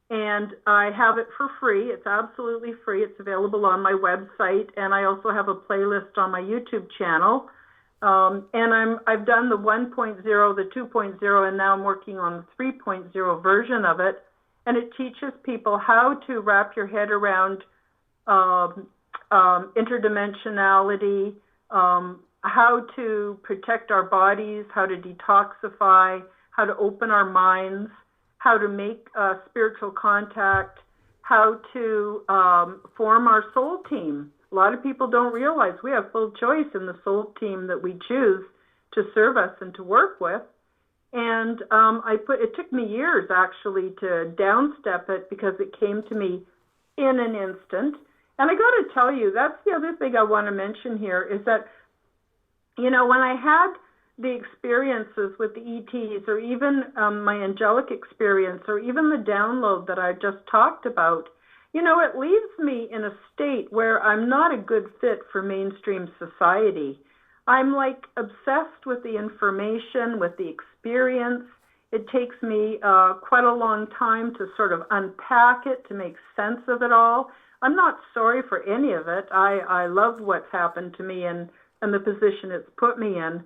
[SPEAKER 3] and I have it for free. It's absolutely free. It's available on my website, and I also have a playlist on my YouTube channel. And I've done the 1.0, the 2.0, and now I'm working on the 3.0 version of it. And it teaches people how to wrap your head around interdimensionality, how to protect our bodies, how to detoxify, how to open our minds, how to make spiritual contact, how to form our soul team. A lot of people don't realize we have full choice in the soul team that we choose to serve us and to work with. And it took me years actually to downstep it because it came to me in an instant. And I got to tell you, that's the other thing I want to mention here is that, when I had the experiences with the ETs or even my angelic experience or even the download that I just talked about, it leaves me in a state where I'm not a good fit for mainstream society. I'm like obsessed with the information, with the experience. It takes me quite a long time to sort of unpack it, to make sense of it all. I'm not sorry for any of it. I love what's happened to me and the position it's put me in.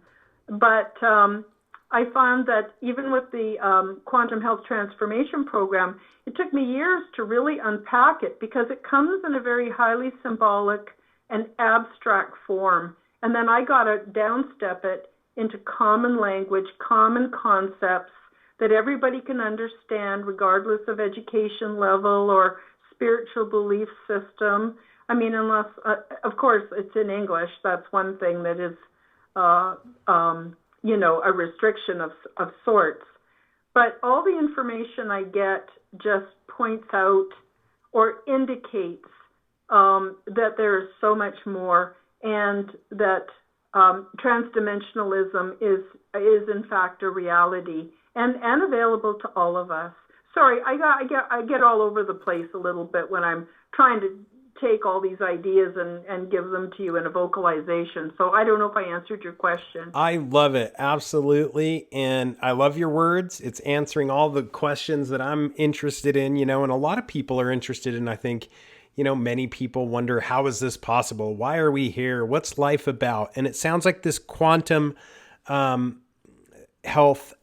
[SPEAKER 3] But I found that even with the Quantum Health Transformation Program, it took me years to really unpack it because it comes in a very highly symbolic and abstract form. And then I got to downstep it into common language, common concepts that everybody can understand regardless of education level or spiritual belief system. I mean, unless, of course, it's in English. That's one thing that is, a restriction of sorts. But all the information I get just points out or indicates that there is so much more, and that transdimensionalism is in fact a reality and available to all of us. Sorry, I get all over the place a little bit when I'm trying to take all these ideas and give them to you in a vocalization. So I don't know if I answered your question.
[SPEAKER 1] I love it. Absolutely. And I love your words. It's answering all the questions that I'm interested in, and a lot of people are interested in, I think, many people wonder, how is this possible? Why are we here? What's life about? And it sounds like this quantum health.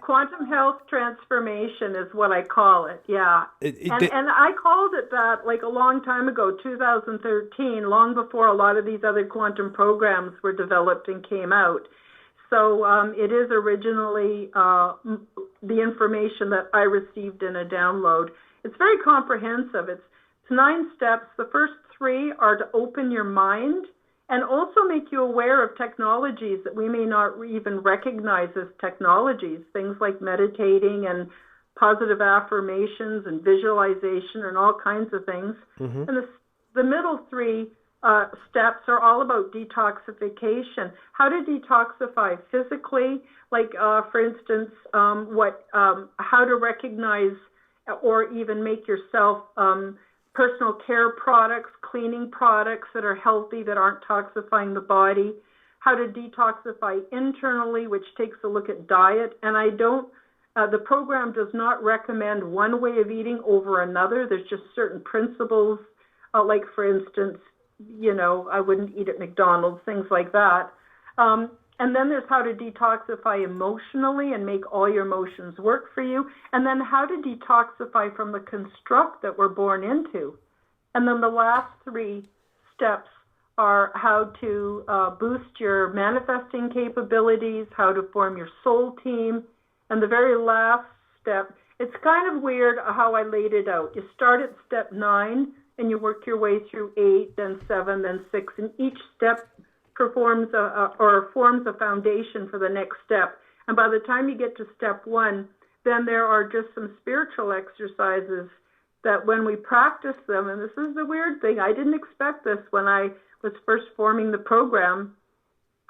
[SPEAKER 3] Quantum health transformation is what I call it. Yeah. And I called it that like a long time ago, 2013, long before a lot of these other quantum programs were developed and came out. So it is originally the information that I received in a download. It's very comprehensive. It's 9 steps. The first 3 are to open your mind and also make you aware of technologies that we may not even recognize as technologies, things like meditating and positive affirmations and visualization and all kinds of things. Mm-hmm. And the middle 3 steps are all about detoxification, how to detoxify physically, like, for instance, how to recognize or even make yourself personal care products, cleaning products that are healthy, that aren't toxifying the body, how to detoxify internally, which takes a look at diet. And the program does not recommend one way of eating over another. There's just certain principles, like, for instance, I wouldn't eat at McDonald's, things like that. And then there's how to detoxify emotionally and make all your emotions work for you. And then how to detoxify from the construct that we're born into. And then the last 3 steps are how to boost your manifesting capabilities, how to form your soul team. And the very last step, it's kind of weird how I laid it out. You start at step 9 and you work your way through 8, then 7, then 6. And each step forms a foundation for the next step. And by the time you get to step 1, then there are just some spiritual exercises that when we practice them, and this is the weird thing, I didn't expect this when I was first forming the program,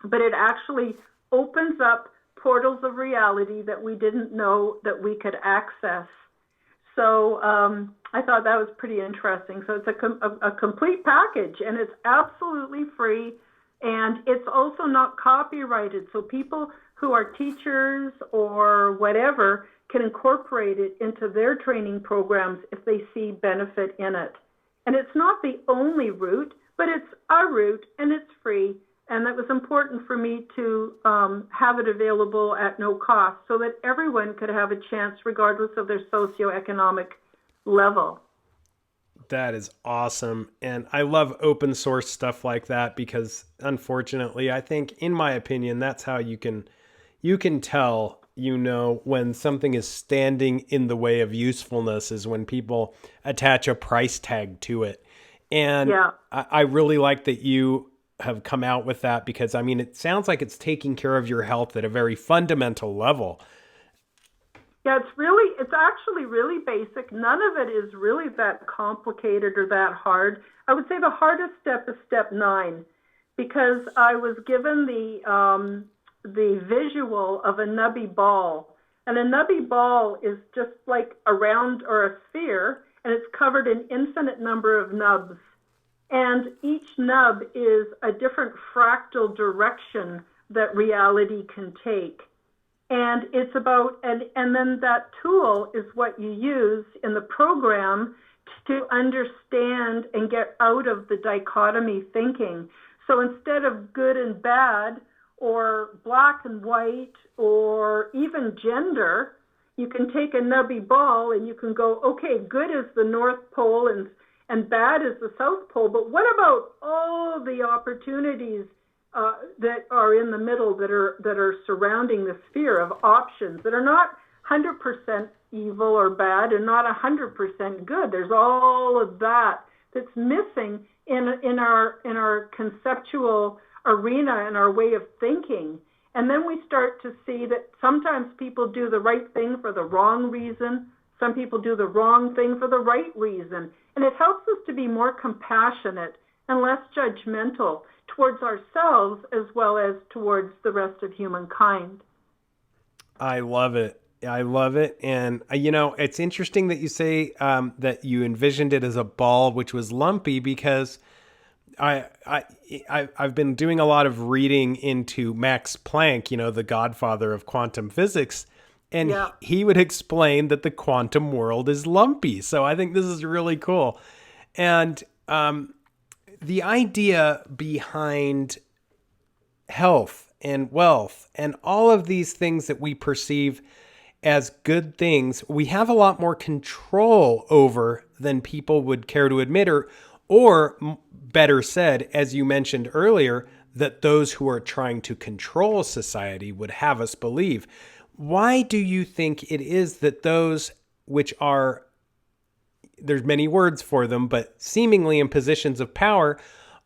[SPEAKER 3] but it actually opens up portals of reality that we didn't know that we could access. So I thought that was pretty interesting. So it's a complete package, and it's absolutely free, and it's also not copyrighted. So people who are teachers or whatever can incorporate it into their training programs if they see benefit in it. And it's not the only route, but it's a route, and it's free. And that was important for me to have it available at no cost so that everyone could have a chance regardless of their socioeconomic level.
[SPEAKER 1] That is awesome. And I love open source stuff like that because unfortunately, I think, in my opinion, that's how you can tell, when something is standing in the way of usefulness is when people attach a price tag to it. And yeah. I really like that you have come out with that because, it sounds like it's taking care of your health at a very fundamental level.
[SPEAKER 3] Yeah, it's actually really basic. None of it is really that complicated or that hard. I would say the hardest step is step 9, because I was given the visual of a nubby ball. And a nubby ball is just like a round or a sphere, and it's covered in infinite number of nubs. And each nub is a different fractal direction that reality can take. And it's about, and then that tool is what you use in the program to understand and get out of the dichotomy thinking. So instead of good and bad, or black and white, or even gender, you can take a nubby ball and you can go, okay, good is the North Pole and bad is the South Pole, but what about all the opportunities that are in the middle that are surrounding the sphere of options that are not 100% evil or bad and not 100% good? There's all of that that's missing in our conceptual arena and our way of thinking. And then we start to see that sometimes people do the right thing for the wrong reason. Some people do the wrong thing for the right reason. And it helps us to be more compassionate and less judgmental towards ourselves as well as towards the rest of humankind.
[SPEAKER 1] I love it. I love it. And, it's interesting that you say that you envisioned it as a ball, which was lumpy, because I've been doing a lot of reading into Max Planck, the godfather of quantum physics. And yeah, he would explain that the quantum world is lumpy. So I think this is really cool. And the idea behind health and wealth and all of these things that we perceive as good things, we have a lot more control over than people would care to admit, or better said, as you mentioned earlier, that those who are trying to control society would have us believe. Why do you think it is that those which are, there's many words for them, but seemingly in positions of power,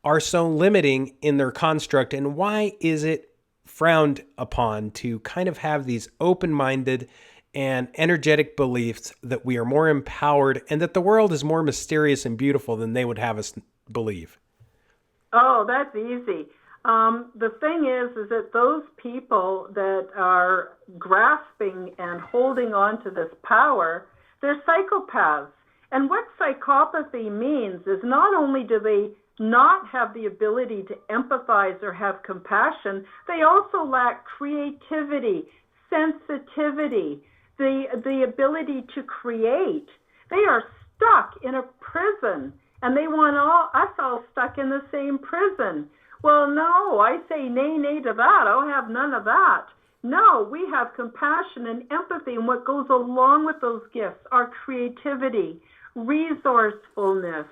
[SPEAKER 1] are so limiting in their construct? And why is it frowned upon to kind of have these open-minded and energetic beliefs that we are more empowered and that the world is more mysterious and beautiful than they would have us believe?
[SPEAKER 3] Oh, that's easy. The thing is that those people that are grasping and holding on to this power, they're psychopaths. And what psychopathy means is not only do they not have the ability to empathize or have compassion, they also lack creativity, sensitivity, the ability to create. They are stuck in a prison, and they want us all stuck in the same prison. Well, no, I say nay to that. I'll have none of that. No, we have compassion and empathy, and what goes along with those gifts are creativity, resourcefulness,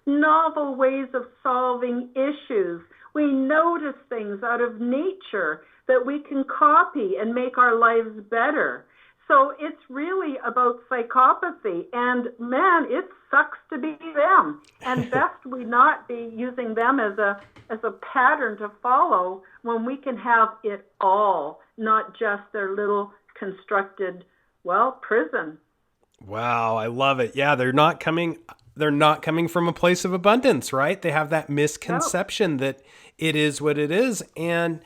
[SPEAKER 3] novel ways of solving issues. We notice things out of nature that we can copy and make our lives better. So it's really about psychopathy, and man, it sucks to be them. And best we not be using them as a pattern to follow when we can have it all, not just their little constructed well, prison.
[SPEAKER 1] Wow, I love it. Yeah, they're not coming from a place of abundance, right? They have that
[SPEAKER 3] No.
[SPEAKER 1] misconception that it is what it is, and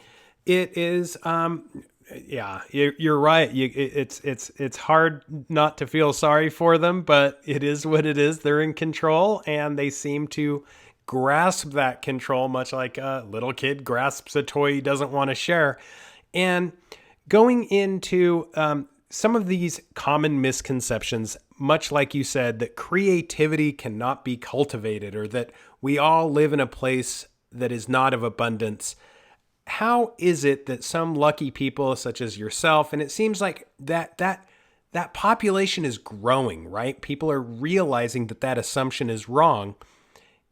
[SPEAKER 1] it is yeah, you're right. It's hard not to feel sorry for them, but it is what it is. They're in control, and they seem to grasp that control much like a little kid grasps a toy he doesn't want to share. And going into some of these common misconceptions, much like you said, that creativity cannot be cultivated, or that we all live in a place that is not of abundance. How is it that some lucky people, such as yourself, and it seems like that population is growing, right? People are realizing that assumption is wrong.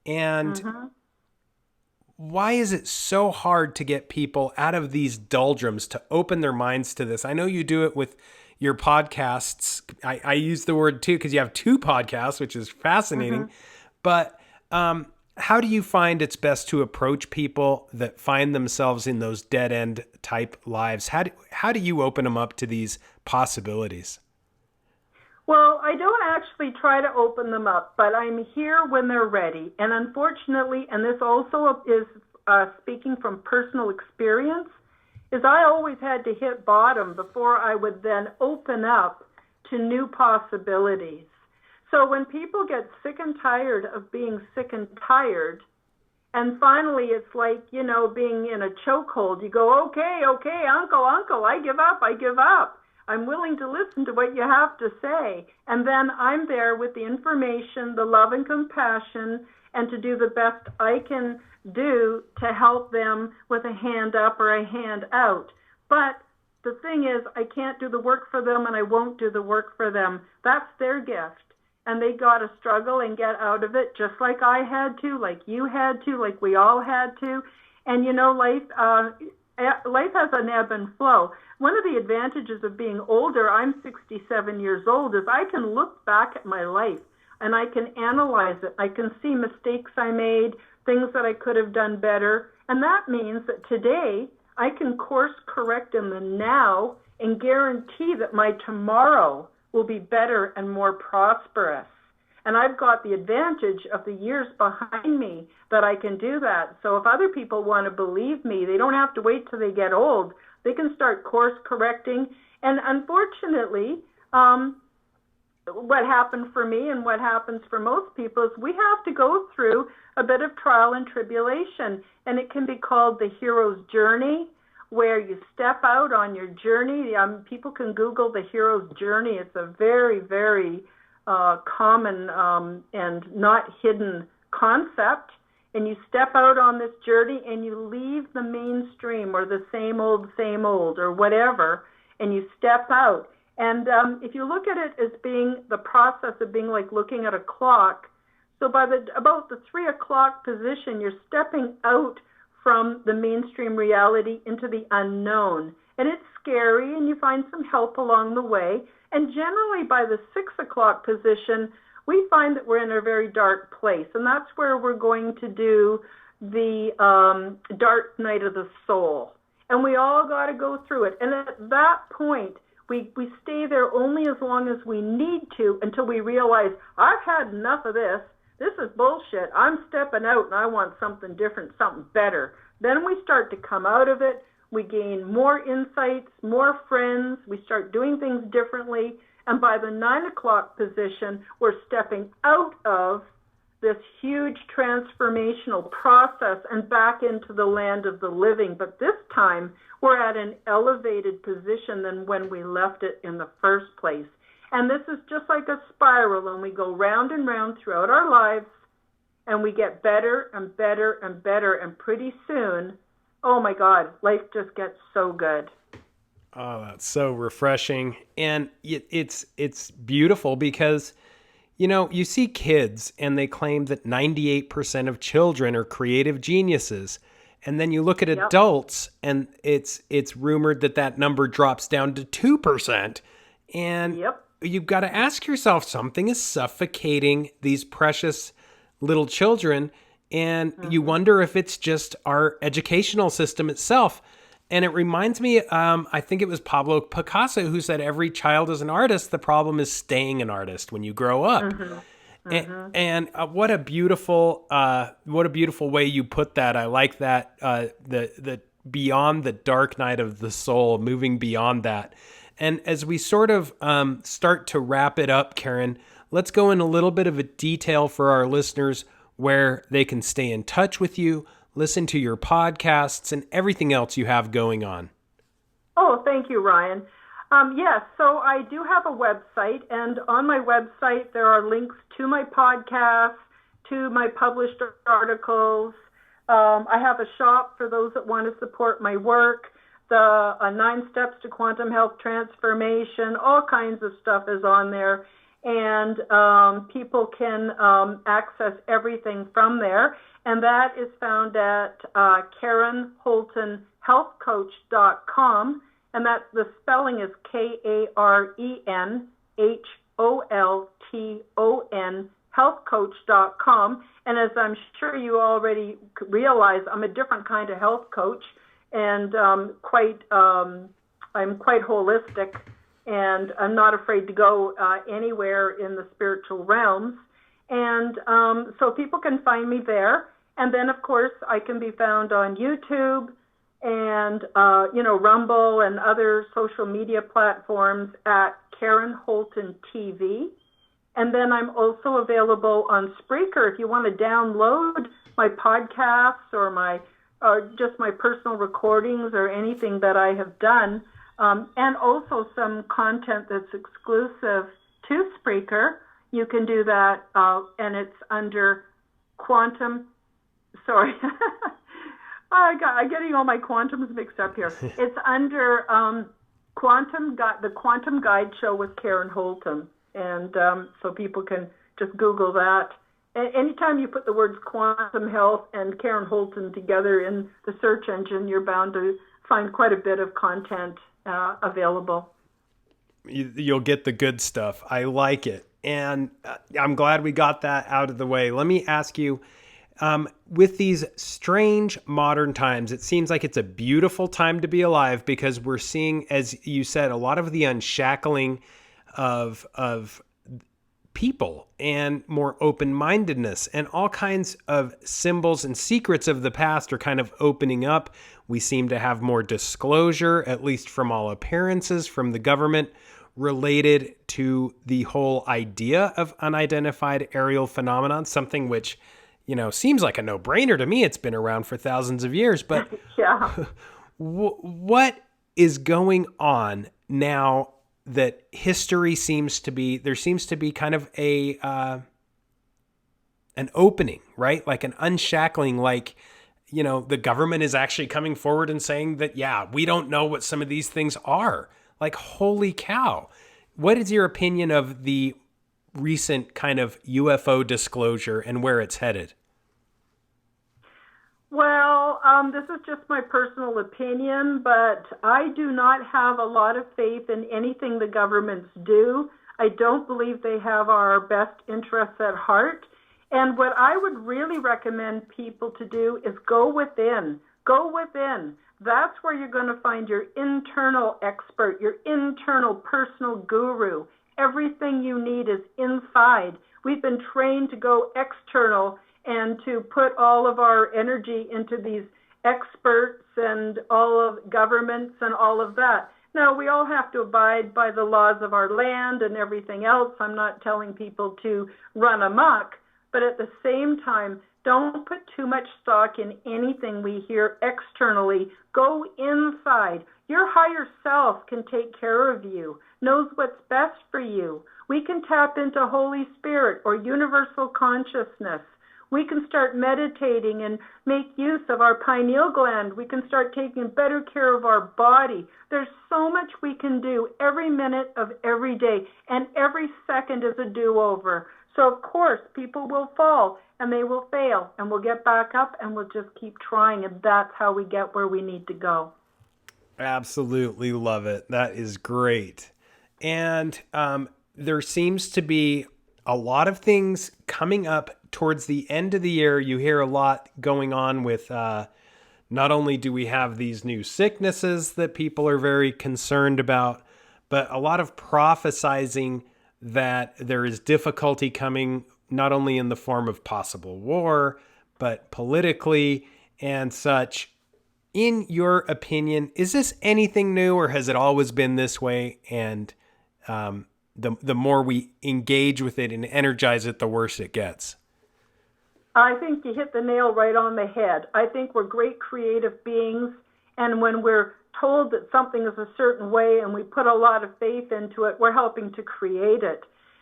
[SPEAKER 1] And why is it so hard to get people out of these doldrums to open their minds to this? I know you do it with your podcasts. I use the word two because you have two podcasts, which is fascinating. But how do you find it's best to approach people that find themselves in those dead end type lives? How do you open them up to these possibilities?
[SPEAKER 3] Well, I don't actually try to open them up, but I'm here when they're ready. And unfortunately, and this also is speaking from personal experience, is I always had to hit bottom before I would then open up to new possibilities. So when people get sick and tired of being sick and tired, and finally it's like, being in a chokehold, you go, okay, uncle, I give up. I'm willing to listen to what you have to say. And then I'm there with the information, the love and compassion, and to do the best I can do to help them with a hand up or a hand out. But the thing is, I can't do the work for them, and I won't do the work for them. That's their gift. And they got to struggle and get out of it, just like I had to, like you had to, like we all had to. And life has an ebb and flow. One of the advantages of being older, I'm 67 years old, is I can look back at my life and I can analyze it. I can see mistakes I made, things that I could have done better. And that means that today I can course correct in the now and guarantee that my tomorrow will be better and more prosperous. And I've got the advantage of the years behind me that I can do that. So if other people want to believe me, they don't have to wait till they get old. They can start course correcting. And unfortunately, what happened for me and what happens for most people is we have to go through a bit of trial and tribulation. And it can be called the hero's journey, where you step out on your journey. People can Google the hero's journey. It's a very, very common and not hidden concept. And you step out on this journey and you leave the mainstream or the same old or whatever, and you step out. And if you look at it as being the process of being like looking at a clock, so by about the 3 o'clock position, you're stepping out from the mainstream reality into the unknown. And it's scary, and you find some help along the way. And generally by the 6 o'clock position, we find that we're in a very dark place. And that's where we're going to do the dark night of the soul. And we all got to go through it. And at that point, we stay there only as long as we need to until we realize, I've had enough of this. This is bullshit. I'm stepping out and I want something different, something better. Then we start to come out of it. We gain more insights, more friends. We start doing things differently. And by the 9 o'clock position, we're stepping out of this huge transformational process and back into the land of the living. But this time, we're at an elevated position than when we left it in the first place. And this is just like a spiral, and we go round and round throughout our lives, and we get better and better and better. And pretty soon, oh my God, life just gets so good.
[SPEAKER 1] Oh, that's so refreshing. And it's beautiful because, you see kids and they claim that 98% of children are creative geniuses. And then you look at adults and it's rumored that number drops down to 2%. And you've got to ask yourself, something is suffocating these precious little children. And you wonder if it's just our educational system itself. And it reminds me, I think it was Pablo Picasso who said, every child is an artist. The problem is staying an artist when you grow up. And what a beautiful way you put that. I like that, the beyond the dark night of the soul, moving beyond that. And as we sort of start to wrap it up, Karen, let's go in a little bit of a detail for our listeners where they can stay in touch with you, listen to your podcasts, and everything else you have going on.
[SPEAKER 3] Oh, thank you, Ryan. Yes, so I do have a website, and on my website there are links to my podcasts, to my published articles. I have a shop for those that want to support my work. The 9 Steps to Quantum Health Transformation, all kinds of stuff is on there. And people can access everything from there. And that is found at KarenHoltonHealthCoach.com. And that the spelling is KarenHolton, healthcoach.com. And as I'm sure you already realize, I'm a different kind of health coach, and I'm quite holistic, and I'm not afraid to go anywhere in the spiritual realms. And so people can find me there. And then, of course, I can be found on YouTube and, Rumble and other social media platforms at Karen Holton TV. And then I'm also available on Spreaker if you want to download my podcasts or just my personal recordings or anything that I have done, and also some content that's exclusive to Spreaker. You can do that, and it's under Quantum. Sorry, I'm getting all my quantums mixed up here. It's under the Quantum Guide Show with Karen Holton. And so people can just Google that. Anytime you put the words quantum health and Karen Holton together in the search engine, you're bound to find quite a bit of content available.
[SPEAKER 1] You'll get the good stuff. I like it. And I'm glad we got that out of the way. Let me ask you, with these strange modern times, it seems like it's a beautiful time to be alive because we're seeing, as you said, a lot of the unshackling of people and more open-mindedness, and all kinds of symbols and secrets of the past are kind of opening up. We seem to have more disclosure, at least from all appearances, from the government related to the whole idea of unidentified aerial phenomenon, something which, seems like a no-brainer to me. It's been around for thousands of years, but
[SPEAKER 3] yeah.
[SPEAKER 1] What is going on now that history seems to be kind of an opening, right? Like an unshackling, the government is actually coming forward and saying that, yeah, we don't know what some of these things are. Like, holy cow. What is your opinion of the recent kind of UFO disclosure and where it's headed?
[SPEAKER 3] Well, this is just my personal opinion, but I do not have a lot of faith in anything the governments do. I don't believe they have our best interests at heart. And what I would really recommend people to do is go within. Go within. That's where you're going to find your internal expert, your internal personal guru. Everything you need is inside. We've been trained to go external and to put all of our energy into these experts and all of governments and all of that. Now, we all have to abide by the laws of our land and everything else. I'm not telling people to run amok, but at the same time, don't put too much stock in anything we hear externally. Go inside. Your higher self can take care of you, knows what's best for you. We can tap into Holy Spirit or universal consciousness. We can start meditating and make use of our pineal gland. We can start taking better care of our body. There's so much we can do every minute of every day, and every second is a do-over. So, of course, people will fall, and they will fail, and we'll get back up, and we'll just keep trying, and that's how we get where we need to go.
[SPEAKER 1] Absolutely love it. That is great. And there seems to be a lot of things coming up towards the end of the year. You hear a lot going on with not only do we have these new sicknesses that people are very concerned about, but a lot of prophesizing that there is difficulty coming, not only in the form of possible war, but politically and such. In your opinion, is this anything new, or has it always been this way? And the more we engage with it and energize it, the worse it gets.
[SPEAKER 3] I think you hit the nail right on the head. I think we're great creative beings, and when we're told that something is a certain way and we put a lot of faith into it, we're helping to create it.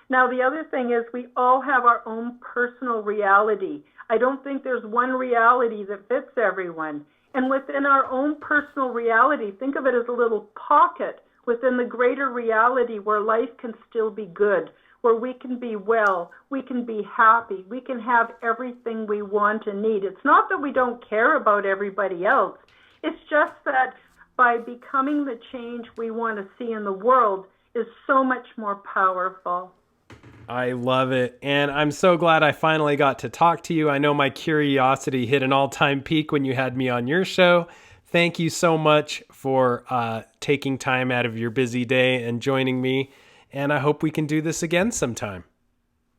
[SPEAKER 3] Now, the other thing is we all have our own personal reality. I don't think there's one reality that fits everyone. And within our own personal reality, think of it as a little pocket within the greater reality where life can still be good, where we can be well, we can be happy, we can have everything we want and need. It's not that we don't care about everybody else. It's just that by becoming the change we want to see in the world is so much more powerful.
[SPEAKER 1] I love it. And I'm so glad I finally got to talk to you. I know my curiosity hit an all-time peak when you had me on your show. Thank you so much for taking time out of your busy day and joining me. And I hope we can do this again sometime.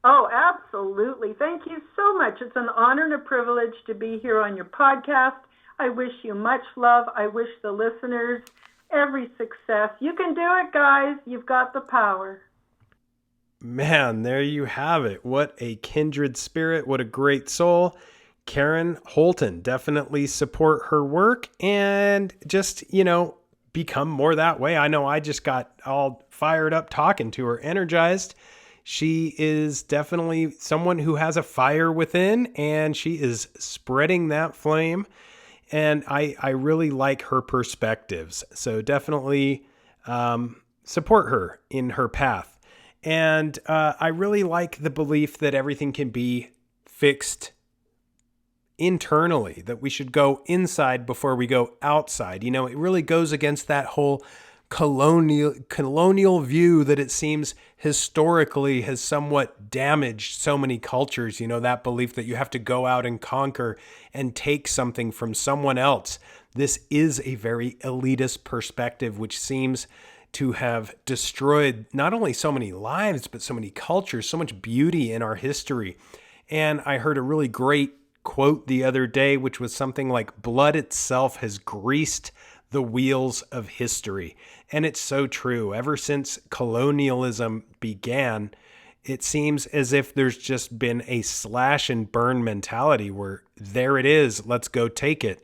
[SPEAKER 3] Oh, absolutely. Thank you so much. It's an honor and a privilege to be here on your podcast. I wish you much love. I wish the listeners every success. You can do it, guys. You've got the power.
[SPEAKER 1] Man, there you have it. What a kindred spirit. What a great soul. Karen Holton. Definitely support her work and just, become more that way. I know I just got all fired up talking to her, energized. She is definitely someone who has a fire within, and she is spreading that flame. And I really like her perspectives. So definitely support her in her path. And I really like the belief that everything can be fixed internally, that we should go inside before we go outside. It really goes against that whole colonial view that it seems historically has somewhat damaged so many cultures. That belief that you have to go out and conquer and take something from someone else. This is a very elitist perspective, which seems to have destroyed not only so many lives, but so many cultures, so much beauty in our history. And I heard a really great quote the other day, which was something like, blood itself has greased the wheels of history. And it's so true. Ever since colonialism began, it seems as if there's just been a slash and burn mentality where there it is, let's go take it.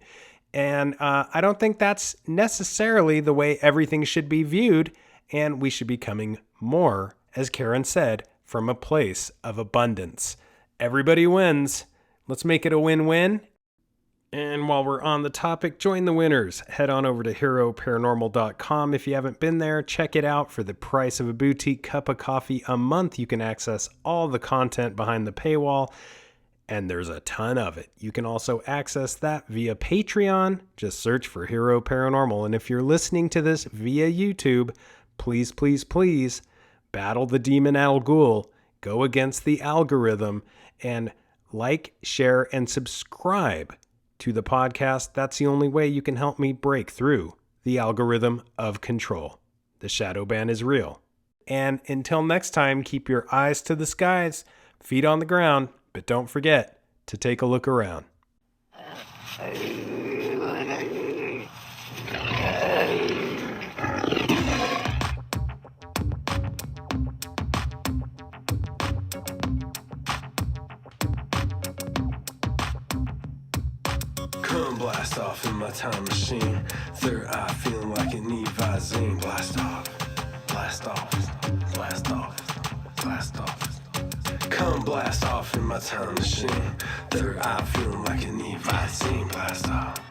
[SPEAKER 1] And I don't think that's necessarily the way everything should be viewed. And we should be coming more, as Karen said, from a place of abundance. Everybody wins. Let's make it a win-win. And while we're on the topic, join the winners. Head on over to heroparanormal.com. If you haven't been there, check it out. For the price of a boutique cup of coffee a month, you can access all the content behind the paywall. And there's a ton of it. You can also access that via Patreon. Just search for Hero Paranormal. And if you're listening to this via YouTube, please, please, please battle the demon Al Ghul. Go against the algorithm and like, share, and subscribe to the podcast. That's the only way you can help me break through the algorithm of control. The shadow ban is real. And until next time, keep your eyes to the skies, feet on the ground, but don't forget to take a look around.
[SPEAKER 2] Come blast off in my time machine. Third eye feeling like an Visine. Blast off, blast off, blast off, blast off. Come blast off in my time machine. Third eye feeling like an Visine. Blast off.